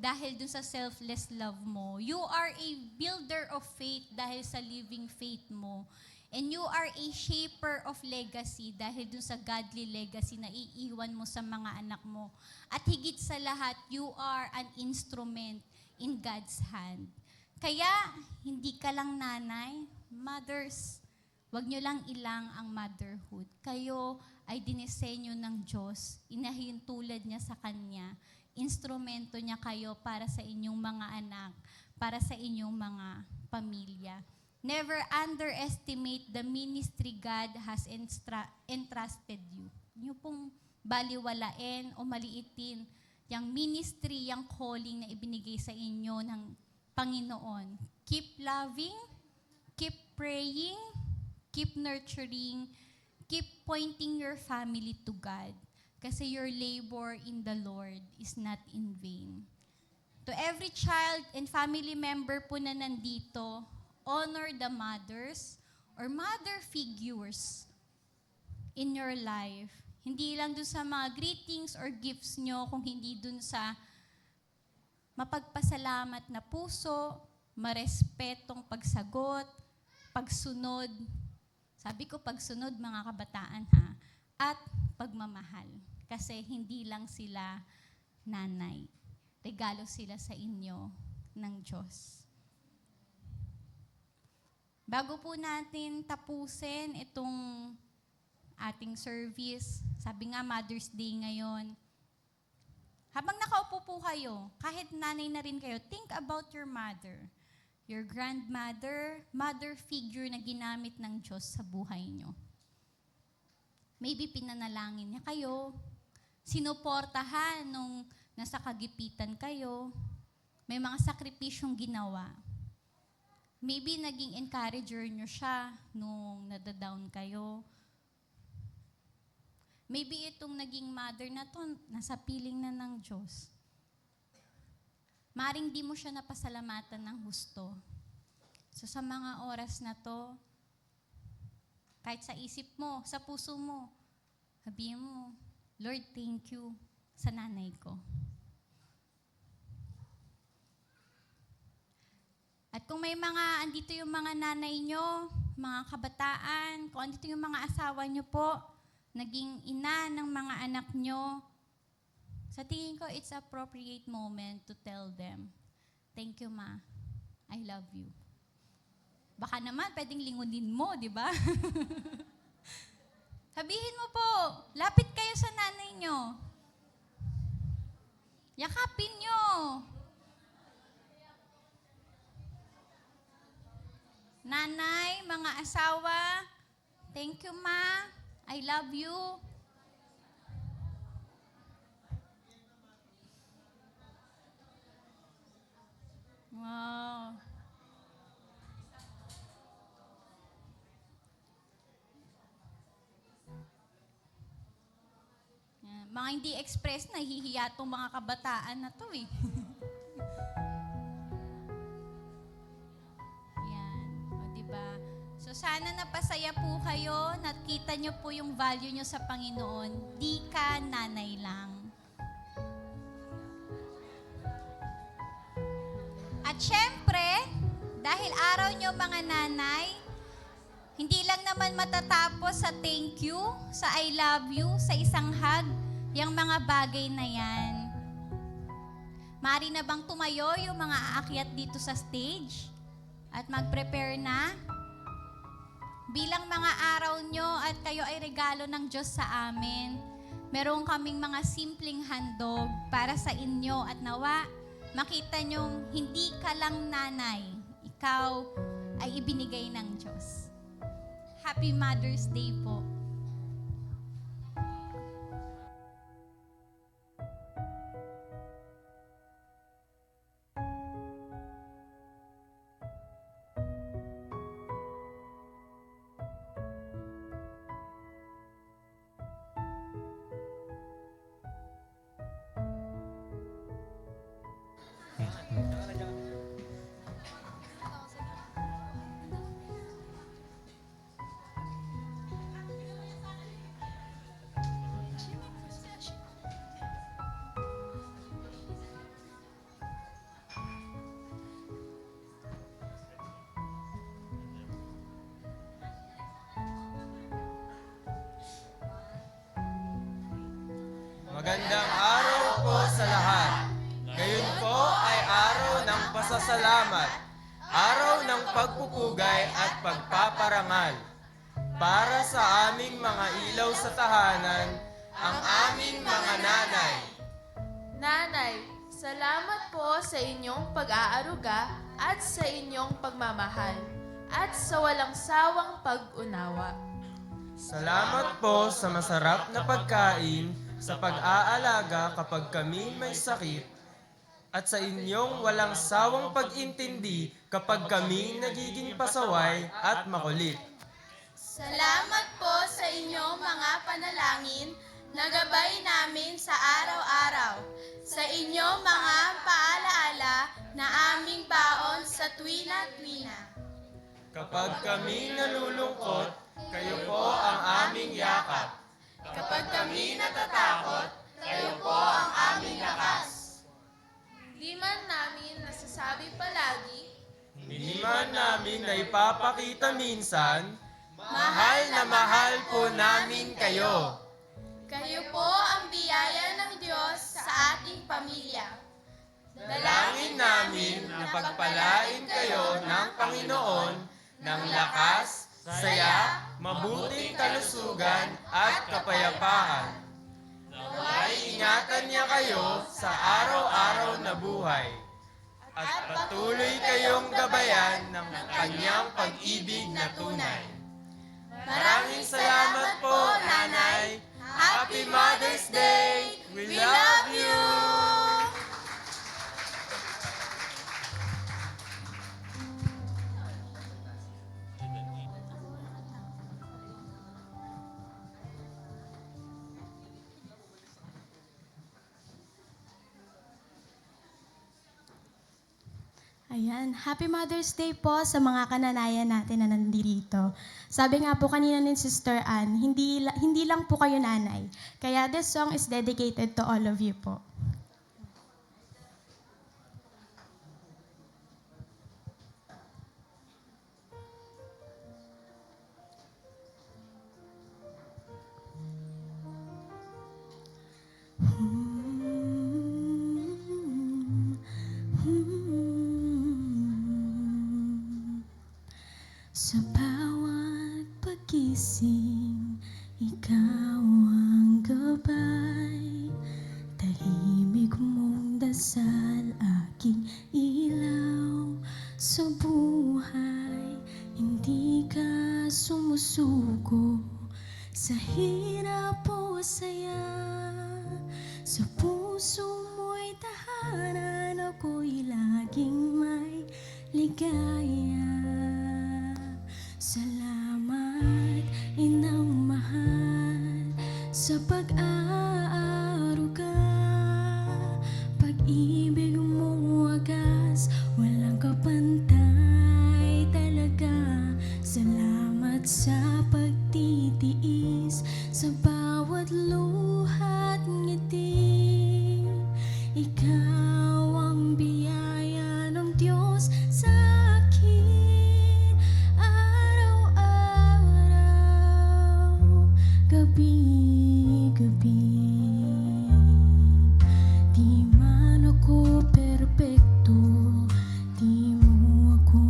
Dahil dun sa selfless love mo. You are a builder of faith dahil sa living faith mo. And you are a shaper of legacy dahil dun sa godly legacy na iiwan mo sa mga anak mo. At higit sa lahat, you are an instrument in God's hand. Kaya, hindi ka lang nanay, mothers, wag nyo lang ilang ang motherhood. Kayo ay dinisenyo ng Diyos. Inahintulad niya sa Kanya. Instrumento niya kayo para sa inyong mga anak, para sa inyong mga pamilya. Never underestimate the ministry God has entrusted you. Yung pong baliwalain o maliitin yung ministry, yung calling na ibinigay sa inyo ng Panginoon. Keep loving, keep praying, keep nurturing, keep pointing your family to God. Kasi your labor in the Lord is not in vain. To every child and family member po na nandito, honor the mothers or mother figures in your life. Hindi lang dun sa mga greetings or gifts nyo, kung hindi dun sa mapagpasalamat na puso, marespetong pagsagot, pagsunod. Sabi ko pagsunod mga kabataan ha. At pagmamahal. Kasi hindi lang sila nanay. Regalo sila sa inyo ng Diyos. Bago po natin tapusin itong ating service, sabi nga Mother's Day ngayon, habang nakaupo po kayo, kahit nanay na rin kayo, think about your mother, your grandmother, mother figure na ginamit ng Diyos sa buhay nyo. Maybe pinanalangin niya kayo, sinuportahan nung nasa kagipitan kayo, may mga sakripisyong ginawa. Maybe naging encourager nyo siya nung nadadown kayo. Maybe itong naging mother na to, nasa piling na ng Diyos. Maring di mo siya napasalamatan ng husto. So sa mga oras na to, kahit sa isip mo, sa puso mo, sabihin mo, Lord, thank you sa nanay ko. At kung may mga, andito yung mga nanay nyo, mga kabataan, kung andito yung mga asawa nyo po, naging ina ng mga anak nyo, sa tingin ko, it's appropriate moment to tell them, thank you, Ma. I love you. Baka naman, pwedeng lingunin mo, di ba? Sabihin mo po, lapit kayo sa nanay nyo. Yakapin nyo. Nanay, mga asawa, thank you, Ma. I love you. Wow. Yan. Mga hindi express, nahihiya tong mga kabataan na to eh. Yan. O, diba? So, sana napasaya po kayo, nakita nyo po yung value nyo sa Panginoon. Di ka nanay lang. At syempre, dahil araw nyo mga nanay, hindi lang naman matatapos sa thank you, sa I love you, sa isang hug, yung mga bagay na yan. Mari na bang tumayo yung mga aakyat dito sa stage? At mag-prepare na? Bilang mga araw nyo at kayo ay regalo ng Diyos sa amin, meron kaming mga simpleng handog para sa inyo at nawa, makita nyong hindi ka lang nanay, ikaw ay ibinigay ng Diyos. Happy Mother's Day po. Magandang araw po sa lahat. Ngayon po ay araw ng pasasalamat, araw ng pagpupugay at pagpaparangal. Para sa aming mga ilaw sa tahanan, ang aming mga nanay. Nanay, salamat po sa inyong pag-aaruga at sa inyong pagmamahal at sa walang sawang pag-unawa. Salamat po sa masarap na pagkain, sa pag-aalaga kapag kami may sakit, at sa inyong walang sawang pag-intindi kapag kami nagiging pasaway at makulit. Salamat po sa inyong mga panalangin na gabay namin sa araw-araw, sa inyong mga paalaala na aming baon sa tuwina-tuwina. Kapag kami nalulungkot, kayo po ang aming yakap. Kapag kami natatakot, kayo po ang aming lakas. Di man namin nasasabi palagi, Hindi man namin na ipapakita minsan, mahal po namin kayo. kayo po ang biyaya ng Diyos sa ating pamilya. Dalangin namin na pagpalain kayo ng Panginoon ng lakas, saya, mabuting kalusugan at kapayapaan. Naway ingatan niya kayo sa araw-araw na buhay at patuloy kayong gabayan ng kanyang pag-ibig na tunay. Maraming salamat po, Nanay! Happy Mother's Day! We love you! Ayan, Happy Mother's Day po sa mga kananayan natin na nandito. Sabi nga po kanina ni Sister Ann, hindi lang po kayo nanay. Kaya this song is dedicated to all of you po. Sa bawat pagising, ikaw ang gabay. Tahimik mong dasal, aking ilaw sa buhay. Hindi ka sumusuko sa hirap o saya. Sa puso mo'y tahanan, ako'y laging may ligaya. Salamat, Inang mahal, sa pag-aaruga. Pag-ibig mo wagas, walang kapantay talaga. Salamat sa pagtitiis, sa bawat luha't ngiti. Ikaw ang biyaya ng Diyos sa akin. Araw-araw, gabi-gabi. Di man ako perpekto, di mo ako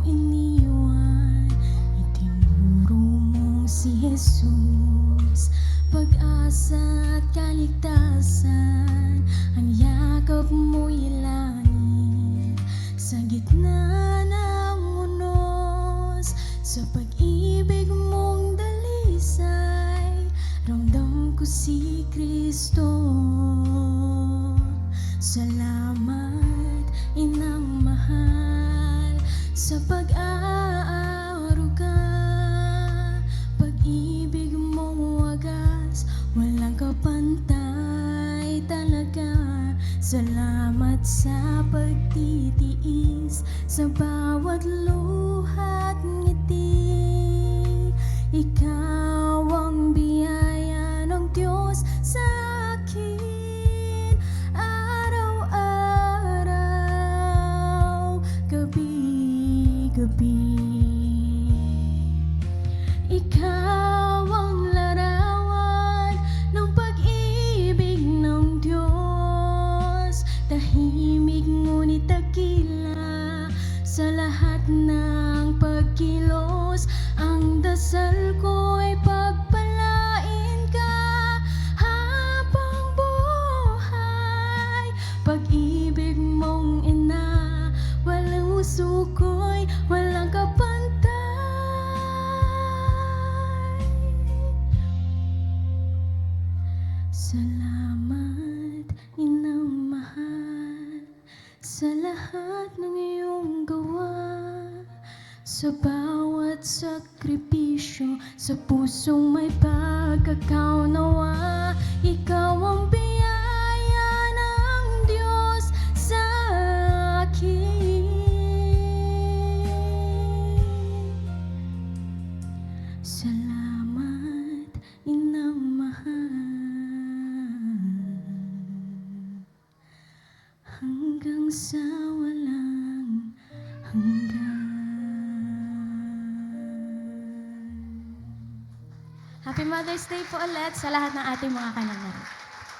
iniwan. Itinuro mo si Jesus, pag-asa at kaligtasan. Ang yakap mo'y langit sa gitna ng unos. Sa pag-ibig mong dalisay, ramdam ko si Kristo. Salamat, Inang mahal, sa pag-aaruga. Pag-ibig mong wagas, walang kapantay talaga. Salamat sa pagtitiis, sa bawat luha't ngiti. Ikaw ang biyaya ng Diyos sa akin, araw-araw, gabi-gabi. Ikaw ang larawan ng pag-ibig ng Diyos, tahimik ngunit dakila sa lahat ng pagkilos. Ang dasal ko ay pagpalain ka habang buhay. Pag-ibig mong ina, walang usukoy, walang kapantay. Salamat, Inang mahal, sa lahat ng iyong gawa. Sa bawat sakripisyo, sa pusong may pagkakaunawa. Ikaw ang biyaya ng Diyos sa akin. Salamat, Inang mahal, hanggang sa walang hanggan. Happy Mother's Day po ulit sa lahat ng ating mga kananay.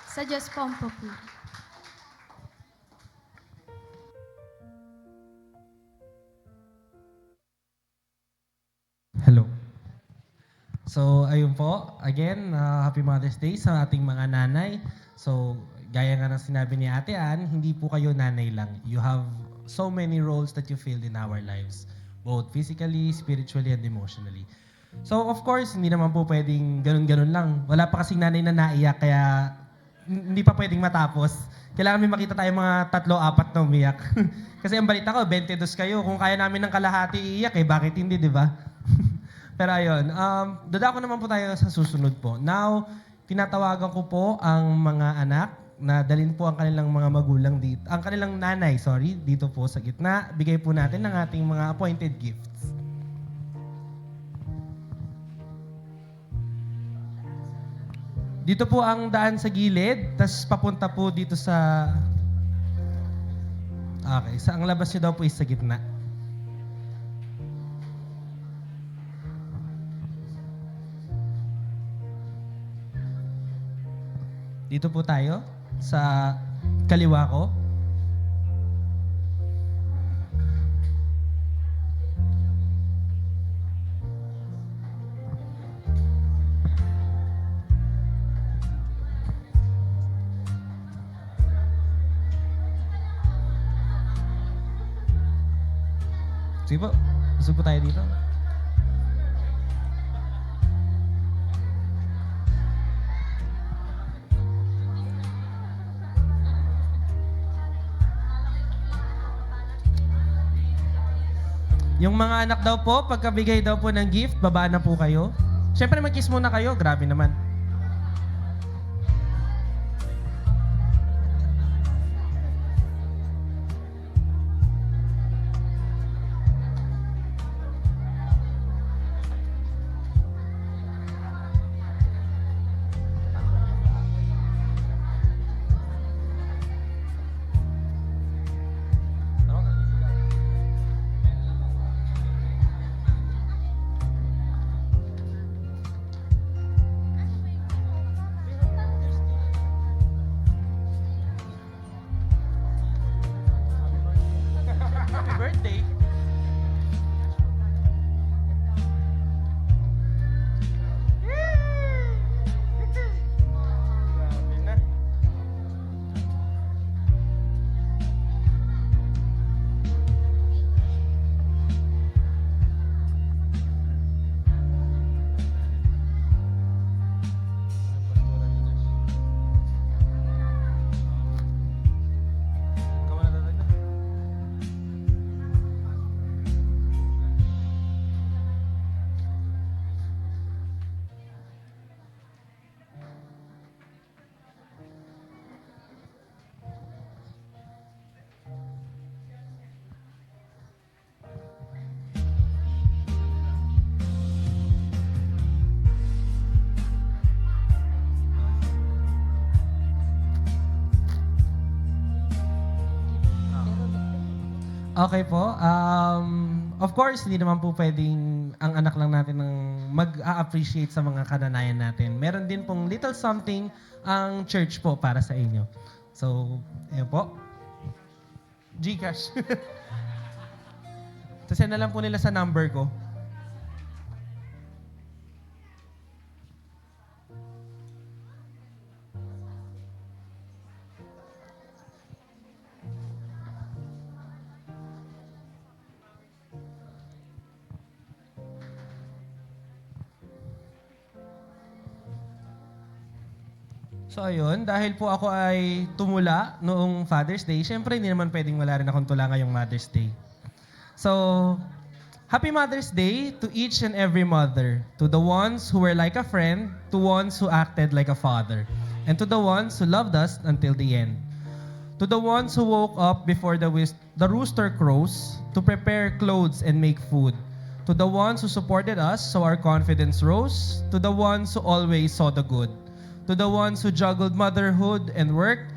Sa Diyos po ang papuri. Hello. So, ayun po. Again, Happy Mother's Day sa ating mga nanay. So, gaya nga ng sinabi ni Ate Ann, hindi po kayo nanay lang. You have so many roles that you filled in our lives, both physically, spiritually, and emotionally. So, of course, hindi naman po pwedeng ganun-ganun lang. Wala pa kasing nanay na naiyak, kaya hindi pa pwedeng matapos. Kailangan may makita tayo mga 3-4 na umiyak. Kasi ang balita ko, 22 kayo. Kung kaya namin ng kalahati iiyak, bakit hindi, di ba? Pero ayun, dadako naman po tayo sa susunod po. Now, tinatawagan ko po ang mga anak na dalhin po ang kanilang mga magulang dito, ang kanilang nanay, dito po sa gitna. Bigay po natin ng ating mga appointed gifts. Dito po ang daan sa gilid, tas papunta po dito sa... Okay, ang labas nyo daw po is sa gitna. Dito po tayo sa kaliwa ko. Sige po, gusto po tayo dito. Yung mga anak daw po, pagkabigay daw po ng gift, baba na po kayo. Siyempre mag-kiss muna kayo, grabe naman. Happy birthday! Grabe na. Ikaw na talaga. Okay po. Of course, hindi naman po pwedeng ang anak lang natin ang mag-a-appreciate sa mga kananayan natin. Meron din pong little something ang church po para sa inyo. So, ayan po. Gcash. Send na lang po nila sa number ko. So ayun, dahil po ako ay tumula noong Father's Day, syempre hindi naman pwedeng wala rin akong tula ngayong Mother's Day. So, Happy Mother's Day to each and every mother, to the ones who were like a friend, to ones who acted like a father, and to the ones who loved us until the end. To the ones who woke up before the rooster crows to prepare clothes and make food. To the ones who supported us so our confidence rose. To the ones who always saw the good. To the ones who juggled motherhood and work.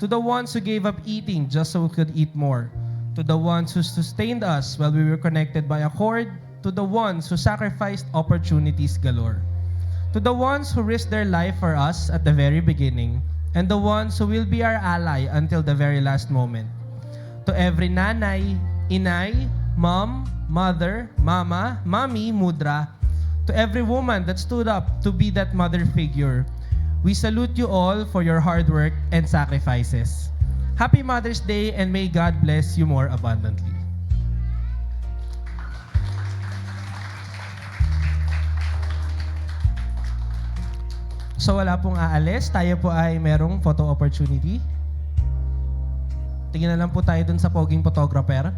To the ones who gave up eating just so we could eat more. To the ones who sustained us while we were connected by a cord. To the ones who sacrificed opportunities galore. To the ones who risked their life for us at the very beginning. And the ones who will be our ally until the very last moment. To every nanay, inay, mom, mother, mama, mommy, mudra. To every woman that stood up to be that mother figure. We salute you all for your hard work and sacrifices. Happy Mother's Day and may God bless you more abundantly. So wala pong aalis, tayo po ay merong photo opportunity. Tingnan na lang po tayo dun sa poging photographer.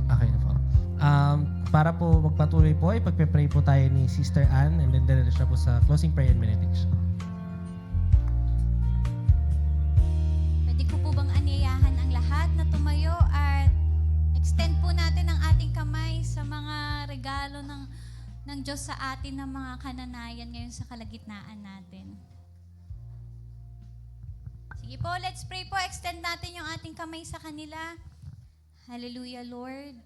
Okay na po. Para po magpatuloy po, ipagpe-pray po tayo ni Sister Ann and then diretso na po sa closing prayer and meditation. Pwede ko po bang anyayahan ang lahat na tumayo at extend po natin ang ating kamay sa mga regalo ng Diyos sa atin ng mga kananayan ngayon sa kalagitnaan natin. Sige po, let's pray po. Extend natin yung ating kamay sa kanila. Hallelujah, Lord.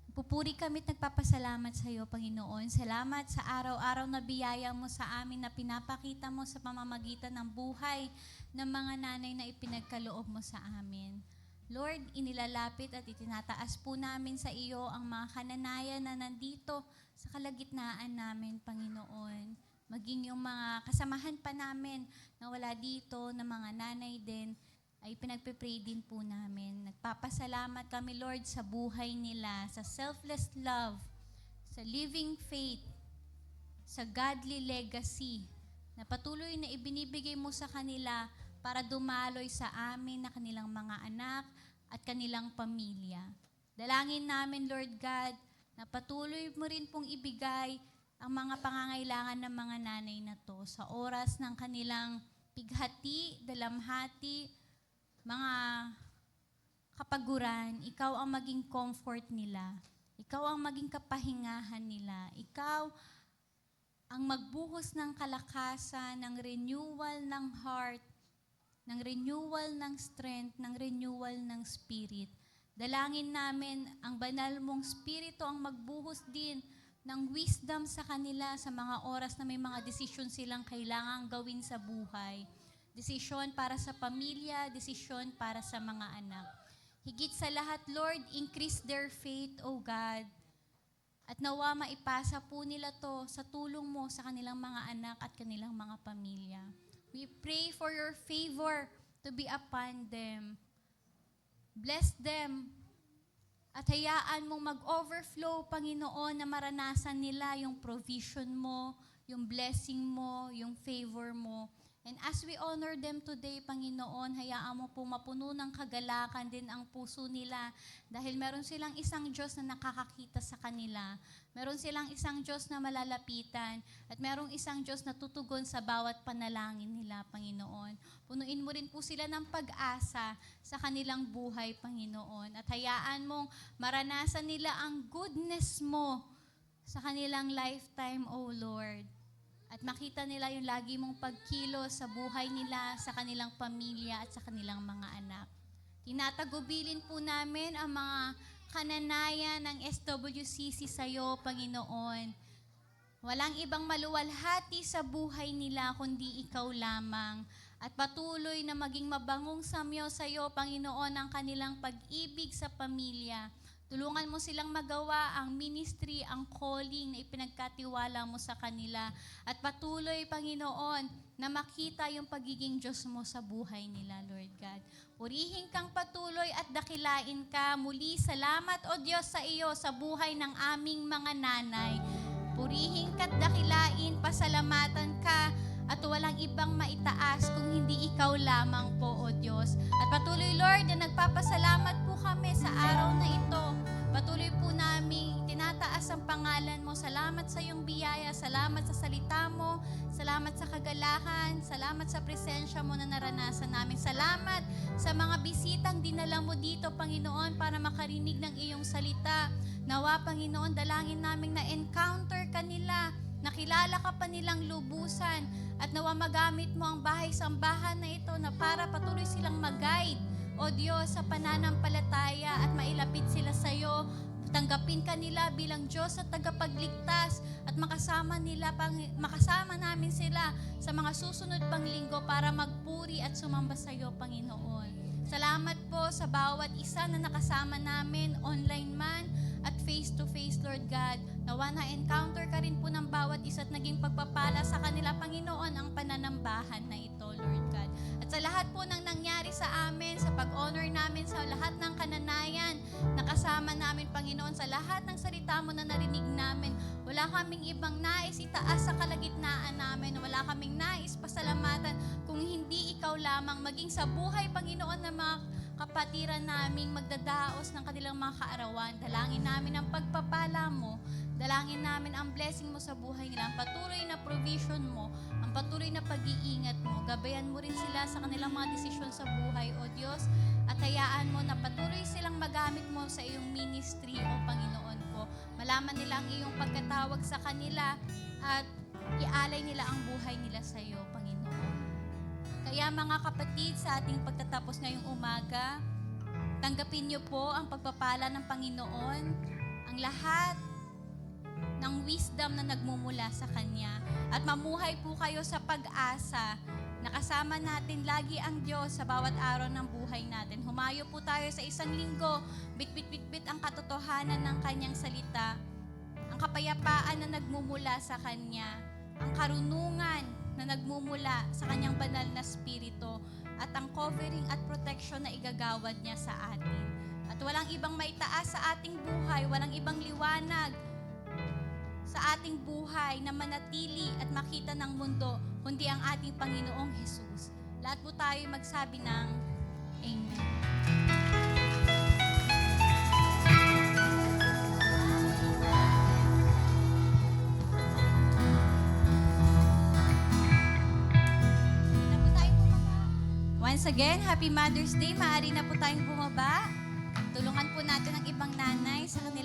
Pupuri kami at nagpapasalamat sa iyo, Panginoon. Salamat sa araw-araw na biyaya mo sa amin na pinapakita mo sa pamamagitan ng buhay ng mga nanay na ipinagkaloob mo sa amin. Lord, inilalapit at itinataas po namin sa iyo ang mga kananayan na nandito sa kalagitnaan namin, Panginoon. Maging yung mga kasamahan pa namin na wala dito, na mga nanay din, ay pinagpe-pray din po namin. Nagpapasalamat kami, Lord, sa buhay nila, sa selfless love, sa living faith, sa godly legacy, na patuloy na ibinibigay mo sa kanila para dumaloy sa amin na kanilang mga anak at kanilang pamilya. Dalangin namin, Lord God, na patuloy mo rin pong ibigay ang mga pangangailangan ng mga nanay na to sa oras ng kanilang pighati, dalamhati, mga kapaguran, ikaw ang maging comfort nila. Ikaw ang maging kapahingahan nila. Ikaw ang magbuhos ng kalakasan, ng renewal ng heart, ng renewal ng strength, ng renewal ng spirit. Dalangin namin ang banal mong spirito ang magbuhos din ng wisdom sa kanila sa mga oras na may mga desisyon silang kailangang gawin sa buhay. Desisyon para sa pamilya, desisyon para sa mga anak. Higit sa lahat, Lord, increase their faith, O God. At nawa maipasa po nila to sa tulong mo sa kanilang mga anak at kanilang mga pamilya. We pray for your favor to be upon them. Bless them. At hayaan mong mag-overflow, Panginoon, na maranasan nila yung provision mo, yung blessing mo, yung favor mo. And as we honor them today, Panginoon, hayaan mo po mapuno ng kagalakan din ang puso nila dahil meron silang isang Diyos na nakakakita sa kanila. Meron silang isang Diyos na malalapitan at merong isang Diyos na tutugon sa bawat panalangin nila, Panginoon. Punuin mo rin po sila ng pag-asa sa kanilang buhay, Panginoon. At hayaan mong maranasan nila ang goodness mo sa kanilang lifetime, O Lord. At makita nila yung lagi mong pagkilos sa buhay nila, sa kanilang pamilya at sa kanilang mga anak. Tinatagubilin po namin ang mga kananayan ng SWCC sa iyo, Panginoon. Walang ibang maluwalhati sa buhay nila kundi ikaw lamang. At patuloy na maging mabangong samyo sa iyo, Panginoon, ang kanilang pag-ibig sa pamilya. Tulungan mo silang magawa ang ministry, ang calling na ipinagkatiwala mo sa kanila. At patuloy, Panginoon, na makita yung pagiging Diyos mo sa buhay nila, Lord God. Purihin kang patuloy at dakilain ka. Muli, salamat, O Diyos, sa iyo sa buhay ng aming mga nanay. Purihin ka't dakilain, pasalamatan ka, at walang ibang maitaas kung hindi ikaw lamang po, O Diyos. At patuloy, Lord, na nagpapasalamat po kami sa araw na ito. Patuloy po namin tinataas ang pangalan mo. Salamat sa iyong biyaya, salamat sa salita mo, salamat sa kagalakan, salamat sa presensya mo na naranasan namin. Salamat sa mga bisitang dinala mo dito, Panginoon, para makarinig ng iyong salita. Nawa, Panginoon, dalangin namin na encounter kanila, nakilala ka pa nilang lubusan, at nawa magamit mo ang bahay-sambahan na ito na para patuloy silang mag-guide, O Diyos, sa pananampalataya at mailapit sila sa iyo. Tanggapin ka nila bilang Diyos at tagapagligtas at makasama namin sila sa mga susunod pang linggo para magpuri at sumamba sa iyo, Panginoon. Salamat po sa bawat isa na nakasama namin, online man at face-to-face, Lord God. Nawa na-encounter ka rin po ng bawat isa at naging pagpapala sa kanila, Panginoon, ang pananambahan na ito, Lord God. At sa lahat po ng nangyari sa amin, sa pag-honor namin sa lahat ng kananayan na kasama namin, Panginoon, sa lahat ng salita mo na narinig namin, wala kaming ibang nais itaas sa kalagitnaan namin, wala kaming nais pasalamatan kung hindi ikaw lamang, maging sa buhay, Panginoon, na mga kapatiran naming magdadaos ng kanilang mga kaarawan. Dalangin namin ang pagpapala mo, dalangin namin ang blessing mo sa buhay nila, ang patuloy na provision mo, ang patuloy na pag-iingat mo. Gabayan mo rin sila sa kanilang mga desisyon sa buhay, O Diyos, at hayaan mo na patuloy silang magamit mo sa iyong ministry, O Panginoon ko. Malaman nila ang iyong pagkatawag sa kanila at ialay nila ang buhay nila sa iyo, Panginoon. Kaya mga kapatid, sa ating pagtatapos ngayong umaga, tanggapin niyo po ang pagpapala ng Panginoon, ang lahat ng wisdom na nagmumula sa Kanya. At mamuhay po kayo sa pag-asa na kasama natin lagi ang Diyos sa bawat araw ng buhay natin. Humayo po tayo sa isang linggo, bit-bit-bit-bit ang katotohanan ng Kanyang salita, ang kapayapaan na nagmumula sa Kanya, ang karunungan na nagmumula sa Kanyang banal na spirito, at ang covering at protection na igagawad niya sa atin. At walang ibang maitaas sa ating buhay, walang ibang liwanag sa ating buhay na manatili at makita ng mundo, kundi ang ating Panginoong Jesus. Lahat po tayo magsabi ng Amen. Once again, Happy Mother's Day. Maaari na po tayong bumaba. Tulungan po natin ang ibang nanay sa kanila.